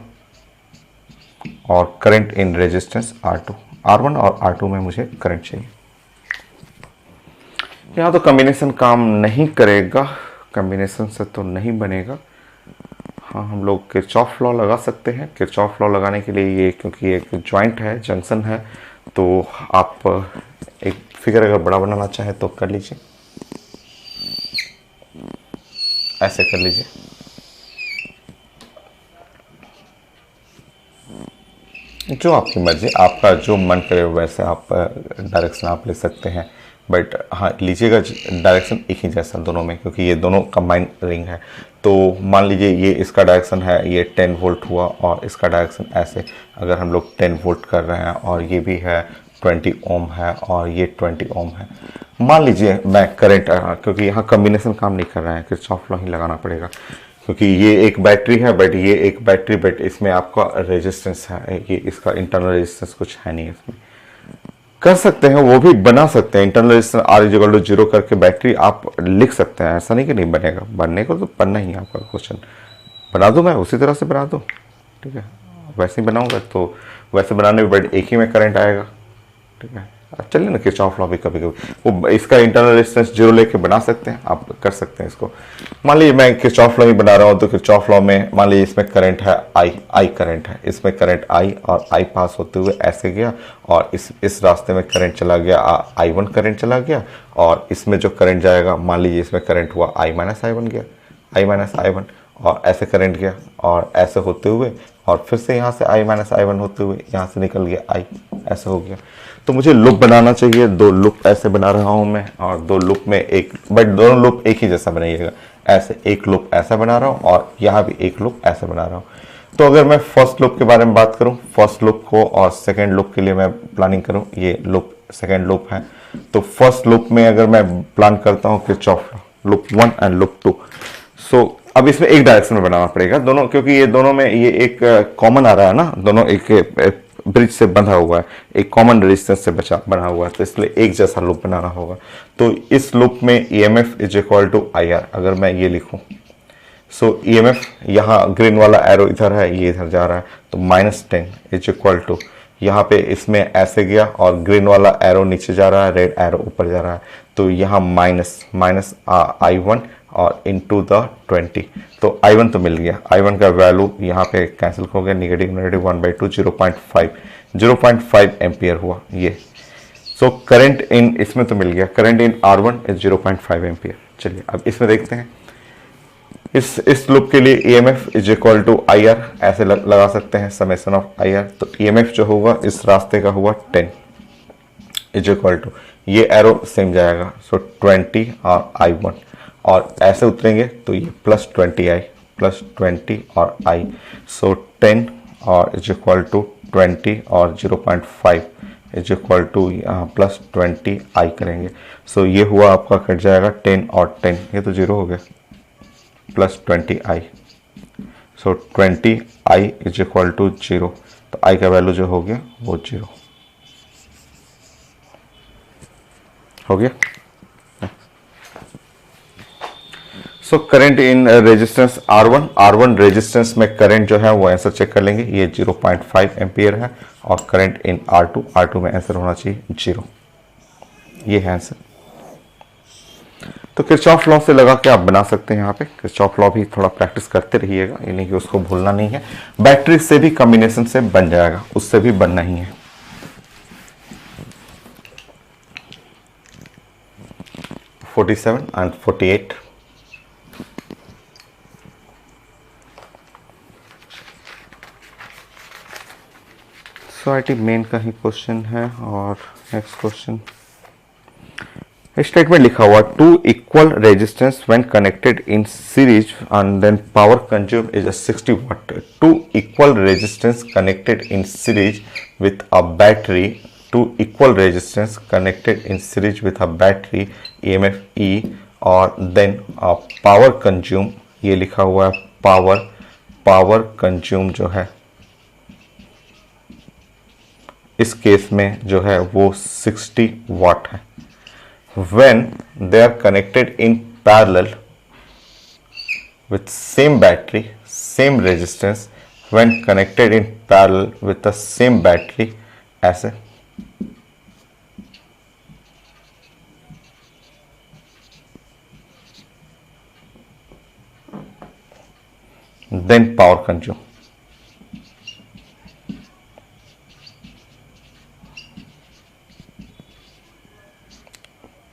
और current in resistance R2, R1 और R2 में मुझे करंट चाहिए। यहाँ तो कॉम्बिनेशन काम नहीं करेगा, कॉम्बिनेशन से तो नहीं बनेगा। हाँ, हम लोग किरचॉफ लॉ लगा सकते हैं। किरचॉफ लॉ लगाने के लिए ये, क्योंकि एक जॉइंट है, जंक्शन है, तो आप एक फिगर अगर बड़ा बनाना चाहे तो कर लीजिए, ऐसे कर लीजिए। जो आपकी मर्जी, आपका जो मन करे वैसे आप डायरेक्शन आप ले सकते हैं, बट हाँ लीजिएगा डायरेक्शन एक ही जैसा दोनों में, क्योंकि ये दोनों कंबाइंड रिंग है। तो मान लीजिए ये इसका डायरेक्शन है, ये 10 वोल्ट हुआ, और इसका डायरेक्शन ऐसे, अगर हम लोग 10 वोल्ट कर रहे हैं और ये भी है 20 ओम है और ये 20 ओम है, मान लीजिए मैं करंट, क्योंकि यहाँ कॉम्बिनेशन काम नहीं कर रहा है, किरचॉफ लॉ ही लगाना पड़ेगा, क्योंकि ये एक बैटरी है, बट ये एक बैटरी, बट इसमें आपका रेजिस्टेंस है, ये इसका इंटरनल रेजिस्टेंस कुछ है नहीं। इसमें कर सकते हैं, वो भी बना सकते हैं, इंटरनल रेजिस्टेंस R = 0 करके बैटरी आप लिख सकते हैं, ऐसा नहीं कि नहीं बनेगा, बनने को तो बनना ही है। आपका क्वेश्चन बना दूं, मैं उसी तरह से बना दूं, ठीक है, वैसे ही बनाऊंगा तो वैसे बनाने में बट एक ही में करंट आएगा, ठीक है। चलिए ना, किरचॉफ लॉ भी कभी कभी वो इसका इंटरनल रेजिस्टेंस 0 लेके बना सकते हैं, आप कर सकते हैं इसको। मान लीजिए मैं किरचॉफ लॉ ही बना रहा हूँ, तो किरचॉफ लॉ में मान लीजिए इसमें करंट है आई करंट है, इसमें करंट आई, और आई पास होते हुए ऐसे गया, और इस रास्ते में करंट चला गया, I1 करंट चला गया, और इसमें जो करंट जाएगा, मान लीजिए इसमें करंट हुआ I-1 गया, I-1, और ऐसे करंट गया, और ऐसे होते हुए, और फिर से यहाँ से I-1 होते हुए यहाँ से निकल गया I, ऐसे हो गया। तो मुझे लूप बनाना चाहिए, 2 लूप ऐसे बना रहा हूँ मैं, और 2 लूप में एक, बट दोनों लूप एक ही जैसा बनाइएगा, ऐसे एक लूप ऐसा बना रहा हूँ, और यहाँ भी एक लूप ऐसे बना रहा हूँ। तो अगर मैं फर्स्ट लूप के बारे में बात करूँ, फर्स्ट लूप को और सेकेंड लूप के लिए मैं प्लानिंग करूँ, ये लूप सेकेंड लूप है, तो फर्स्ट लूप में अगर मैं प्लान करता हूँ किरचॉफ लूप 1 एंड लूप 2, सो अब इसमें एक डायरेक्शन में बनाना पड़ेगा दोनों, क्योंकि ये दोनों में ये एक कॉमन आ रहा है ना, दोनों एक ब्रिज से बंधा हुआ है, एक कॉमन रेजिस्टेंस से बना हुआ है, तो इसलिए एक जैसा लूप बनाना होगा। तो इस लूप में EMF = IR अगर मैं ये लिखूं, सो EMF यहाँ ग्रीन वाला एरो इधर है, ये इधर जा रहा है, तो -10 = यहाँ पे इसमें ऐसे गया, और ग्रीन वाला एरो नीचे जा रहा है, रेड एरो ऊपर जा रहा है, तो यहाँ माइनस I1 और इंटू द 20, तो I1 तो मिल गया, I1 का वैल्यू यहाँ पे कैंसिल हो गया, नेगेटिव 1/2 0.5 एम्पियर हुआ ये। सो करंट इन इसमें तो मिल गया, current in R1 is 0.5 ampere. चलिए अब इसमें देखते हैं, इस लूप के लिए EMF = IR ऐसे लगा सकते हैं, समेशन ऑफ IR। तो EMF जो होगा इस रास्ते का हुआ 10 = ये एरो सेम जाएगा, सो 20 और I1, और ऐसे उतरेंगे तो ये +20I और I, सो 10 और =20 और 0.5 यहाँ +20I करेंगे, सो ये हुआ आपका कट जाएगा 10 और 10, ये तो 0 हो गया, +20I, सो 20I = 0, तो I का वैल्यू जो हो गया वो 0 हो गया। So current in resistance R1 resistance में करंट जो है वो आंसर चेक कर लेंगे, ये 0.5 एम्पियर है, और करंट इन R2 में आंसर होना चाहिए 0, ये है आंसर। तो किरचॉफ लॉ से लगा के आप बना सकते हैं, यहाँ पे किरचॉफ लॉ भी थोड़ा प्रैक्टिस करते रहिएगा, ये नहीं कि उसको भूलना नहीं है। बैटरी से भी कॉम्बिनेशन से बन जाएगा, उससे भी बनना ही है। (47 and 48) SOIT मेन का ही क्वेश्चन है। और नेक्स्ट क्वेश्चन, स्टेटमेंट लिखा हुआ 2 equal resistance when connected in series and then power consumed is a 60 watt. 2 equal resistance connected in series with a battery, 2 equal resistance connected in series with a battery, EMF E, और then power consume, ये लिखा हुआ है power consume जो है इस case में जो है वो 60 वाट है। When they are connected in parallel with same battery, same resistance, when connected in parallel with the same battery, ऐसे देन पावर कंज्यूम,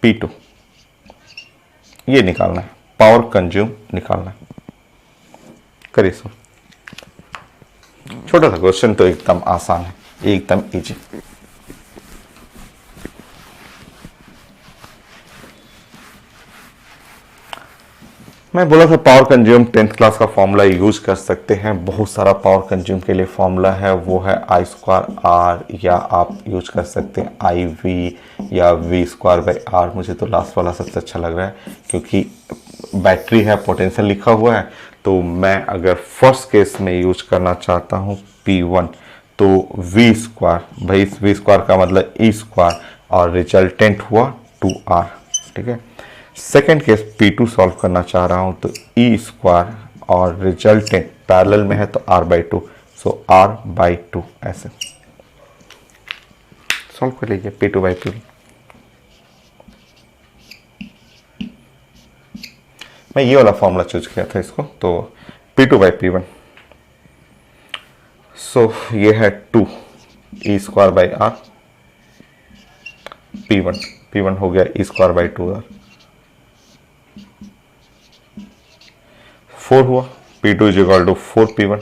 P2, ये निकालना है, पावर कंज्यूम निकालना है। करिए सर, छोटा सा क्वेश्चन तो एकदम आसान है, एकदम इजी। मैं बोला था पावर कंज्यूम 10th क्लास का फॉर्मूला यूज कर सकते हैं, बहुत सारा पावर कंज्यूम के लिए फॉर्मूला है, वो है I स्क्वायर आर, या आप यूज कर सकते हैं IV या V स्क्वायर बाई आर। मुझे तो लास्ट वाला सबसे अच्छा लग रहा है, क्योंकि बैटरी है, पोटेंशियल लिखा हुआ है, तो मैं अगर फर्स्ट केस में यूज करना चाहता हूँ P1, तो V स्क्वायर, भाई V स्क्वायर का मतलब E स्क्वायर, और रिजल्टेंट हुआ 2R, ठीक है। सेकेंड केस P2 सॉल्व करना चाह रहा हूं, तो E स्क्वायर और रिजल्टेंट पैरेलल में है तो R/2, सो R/2 ऐसे सॉल्व कर लीजिए P2/P1। मैं ये वाला फॉर्मूला चूज किया था इसको, तो P2/P1, सो ये है 2 E square by R, P1 हो गया E स्क्वायर बाई 2R, 4 हुआ, P2 is equal to 4P1,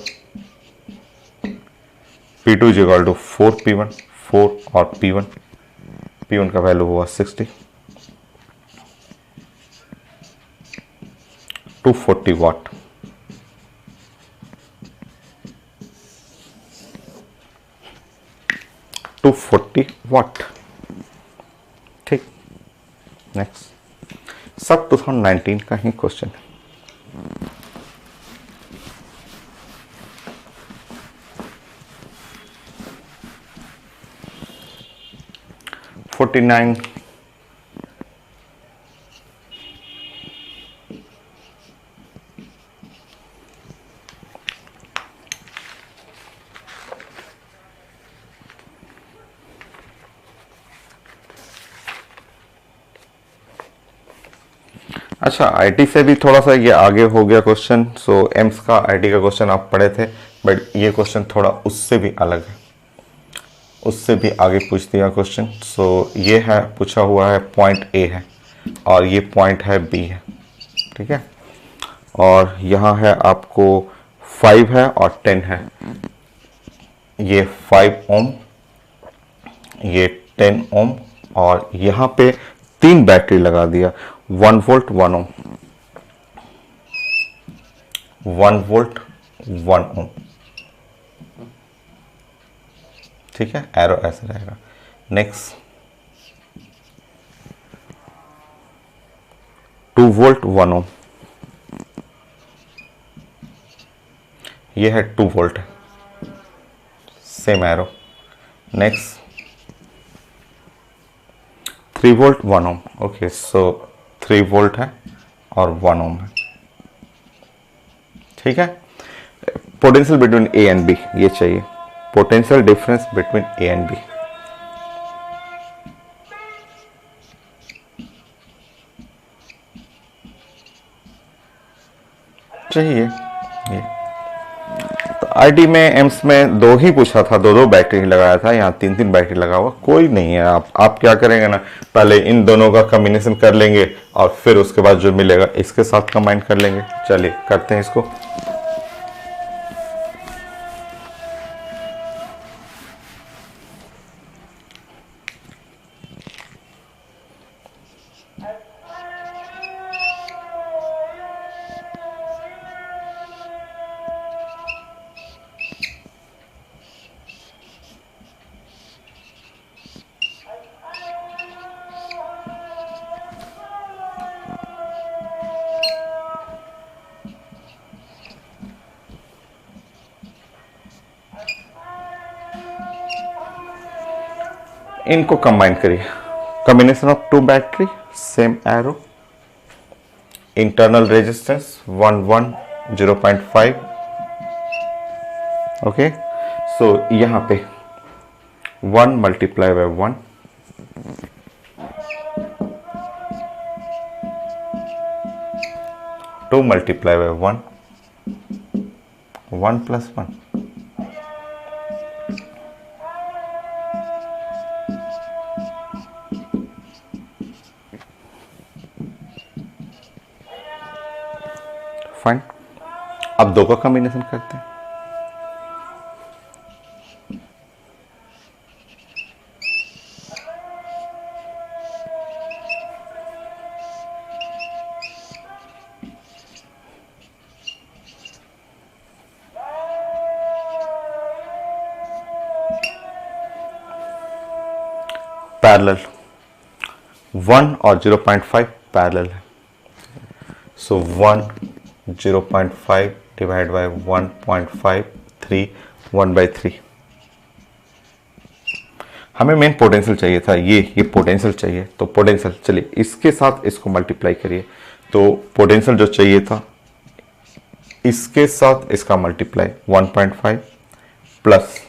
P2 is equal to 4P1, 4 और P1 का वैल्यू हुआ 60, 240 वाट। ठीक, नेक्स्ट सब 2019 का ही क्वेश्चन है। $49, अच्छा आईटी से भी थोड़ा सा ये आगे हो गया क्वेश्चन। सो एम्स का आईटी का क्वेश्चन आप पढ़े थे, बट ये क्वेश्चन थोड़ा उससे भी अलग है, उससे भी आगे पूछ दिया क्वेश्चन। सो ये है पूछा हुआ है पॉइंट ए है और ये पॉइंट है बी है, ठीक है। और यहाँ है आपको 5 है और 10 है, ये 5 ओम, ये 10 ओम, और यहाँ पे 3 बैटरी लगा दिया, 1 वोल्ट 1 ओम, 1 वोल्ट 1 ओम, ठीक है, एरो ऐसे रहेगा। नेक्स्ट 2 वोल्ट 1 ओम, ये है 2 वोल्ट है, same arrow. Next 3 volt 1 ohm, okay, so 3 volt है और 1 ओम है, ठीक है। Potential between A and B ये चाहिए, potential difference between A and B. चाहिए ये तो आईटी में एम्स में 2 ही पूछा था, 2 बैटरी ही लगाया था, यहाँ 3 बैटरी लगा हुआ कोई नहीं है। आप क्या करेंगे ना, पहले इन दोनों का कॉम्बिनेशन कर लेंगे और फिर उसके बाद जो मिलेगा इसके साथ कंबाइन कर लेंगे। चलिए करते हैं इसको। इनको कंबाइन करिए, combination of 2 battery, same arrow, internal resistance 0.5, okay. So यहां पे 1 multiply by 1, 2 multiply by 1, 1 + 1, fine. अब दो का कॉम्बिनेशन करते हैं। पैरेलल 1 और 0.5 पैरेलल है, सो 1 0.5 डिवाइड बाय 1.5 3 1/3। हमें मेन पोटेंशियल चाहिए था, ये पोटेंशियल चाहिए, तो पोटेंशियल चलिए इसके साथ इसको मल्टीप्लाई करिए, तो पोटेंशियल जो चाहिए था इसके साथ इसका मल्टीप्लाई 1.5 प्लस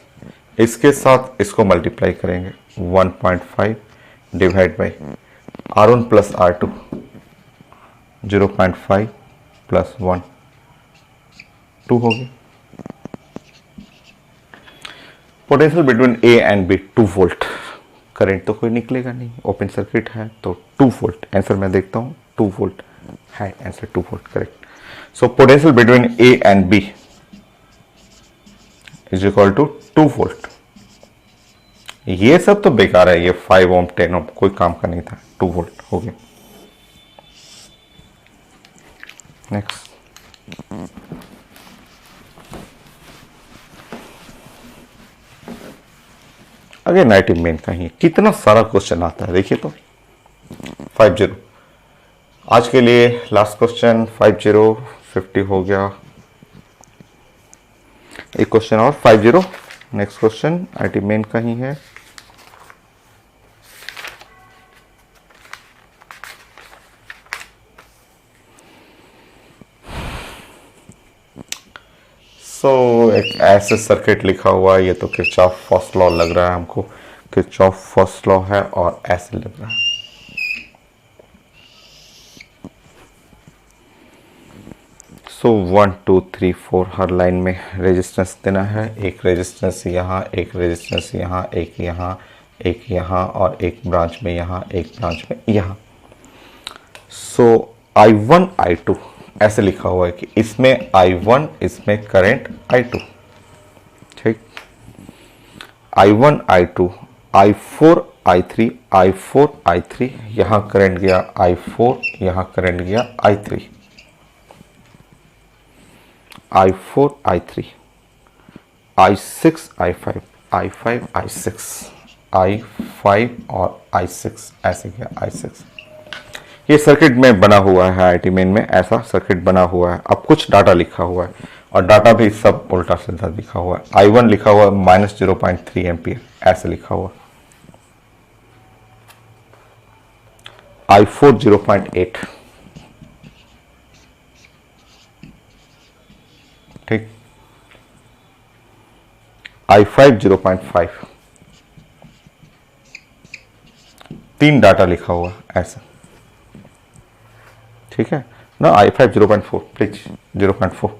इसके साथ इसको मल्टीप्लाई करेंगे 1.5 divide by R1 plus R2 0.5 plus 1 2 होगी। Potential between A and B 2 volt. Current तो कोई निकलेगा नहीं, ओपन सर्किट है तो 2 वोल्ट। आंसर मैं देखता हूँ 2 वोल्ट है, answer 2 volt correct. So potential between A and B is equal to 2 volt. ये सब तो बेकार है, ये 5 ओम 10 ओम कोई काम का नहीं था, 2 वोल्ट हो गया। नेक्स्ट अगे 90 मेन का ही कितना सारा क्वेश्चन आता है देखिए तो। 50 आज के लिए लास्ट क्वेश्चन 50 50 हो गया। एक क्वेश्चन और 50। नेक्स्ट क्वेश्चन आईटी मेन का ही है। एक ऐसे सर्किट लिखा हुआ है, ये तो किरचॉफ फर्स्ट लॉ लग रहा है हमको, किरचॉफ फर्स्ट लॉ है और ऐसे लग रहा है। सो 1 2 3 4 हर लाइन में रेजिस्टेंस देना है। एक रेजिस्टेंस यहाँ, एक रेजिस्टेंस यहाँ, एक यहाँ, एक यहाँ और एक ब्रांच में यहाँ, एक ब्रांच में यहाँ। सो I1 I2 ऐसे लिखा हुआ है कि इसमें I1, इसमें करंट I2, ठीक। I1 I2 I4 I3 I4 I3, यहां करंट गया I4, यहां करंट गया I3, I4 I3 I6 I5 I5 I6 I5 और I6 ऐसे गया I6। ये सर्किट में बना हुआ है, आईटी मेन में ऐसा सर्किट बना हुआ है। अब कुछ डाटा लिखा हुआ है और डाटा भी सब उल्टा सीधा लिखा हुआ है। I1 लिखा हुआ है -0.3 एम्पियर ऐसे लिखा हुआ, I4 0.8, ठीक, I5 0.5, तीन डाटा लिखा हुआ ऐसा, ठीक है ना। I5 0.4 प्लीज 0.4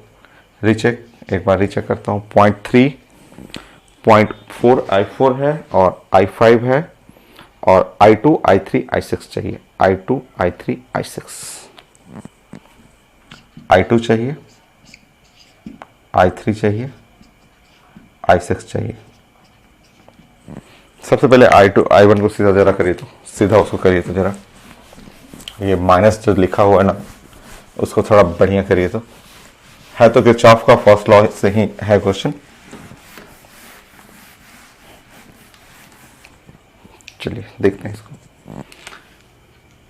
रीचेक, एक बार रीचेक करता हूँ। 0.3 0.4 I4 है और I5 है और I2 I3 I6 चाहिए। I2 I3 I6 I2 चाहिए, I3 चाहिए, I6 चाहिए। सबसे पहले I1 को सीधा जरा करिए तो, सीधा उसको करिए तो जरा, ये माइनस जो लिखा हुआ है ना उसको थोड़ा बढ़िया करिए तो। है तो किरचॉफ का फर्स्ट लॉ से ही है क्वेश्चन। चलिए देखते हैं इसको।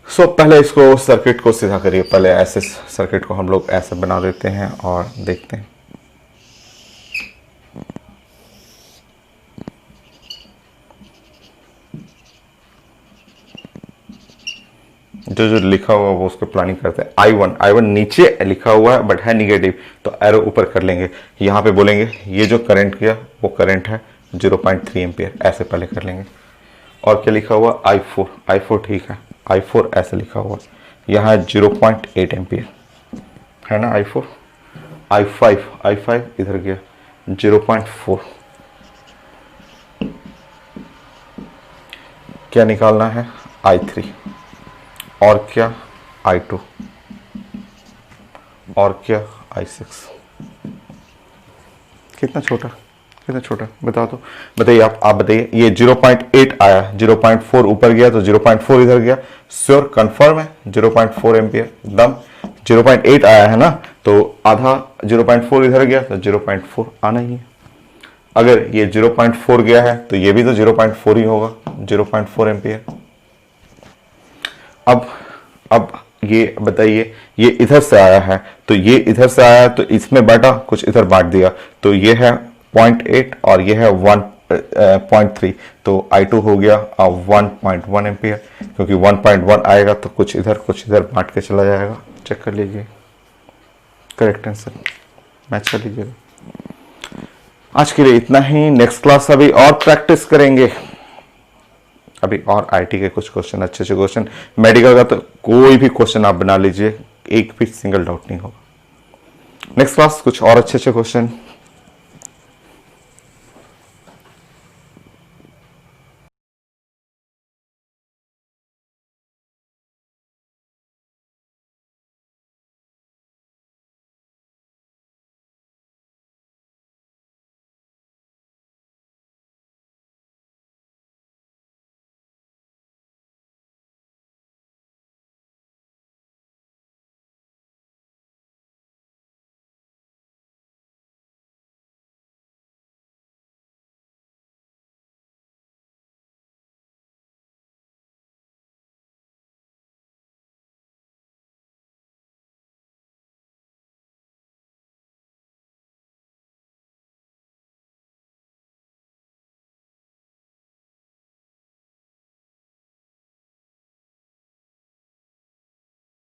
सो पहले इसको सर्किट को सीधा करिए। पहले ऐसे सर्किट को हम लोग ऐसे बना देते हैं और देखते हैं। जो जो लिखा हुआ वो उसको प्लानिंग करते हैं। I1 नीचे लिखा हुआ है बट है निगेटिव, तो एरो ऊपर कर लेंगे। यहाँ पे बोलेंगे ये जो करंट किया वो करंट है 0.3 एम्पियर, ऐसे पहले कर लेंगे। और क्या लिखा हुआ I4 ठीक है, I4 ऐसे लिखा हुआ, यहाँ 0.8 एम्पियर है ना I4। I5 इधर गया 0.4। क्या निकालना है? I3 और क्या I2 और क्या I6। कितना छोटा, कितना छोटा बताओ तो, बताइए आप बताइए। ये 0.8 आया, 0.4 ऊपर गया तो 0.4 इधर गया, श्योर कंफर्म है 0.4 एम्पियर एकदम। 0.8 आया है ना, तो आधा 0.4 इधर गया तो 0.4 आना ही है। अगर ये 0.4 गया है तो ये भी तो 0.4 ही होगा, 0.4 एम्पियर। अब ये बताइए, ये इधर से आया है तो ये इधर से आया तो इसमें बांटा, कुछ इधर बांट दिया, तो ये है 0.8 और ये है 1.3, तो I2 हो गया 1.1 एम्पियर, क्योंकि 1.1 आएगा तो कुछ इधर बांट के चला जाएगा। चेक कर लीजिए, करेक्ट आंसर मैच कर लीजिएगा। आज के लिए इतना ही, नेक्स्ट क्लास अभी और प्रैक्टिस करेंगे, अभी और आईटी के कुछ क्वेश्चन, अच्छे क्वेश्चन। मेडिकल का तो कोई भी क्वेश्चन आप बना लीजिए, एक भी सिंगल डाउट नहीं होगा। नेक्स्ट क्लास कुछ और अच्छे क्वेश्चन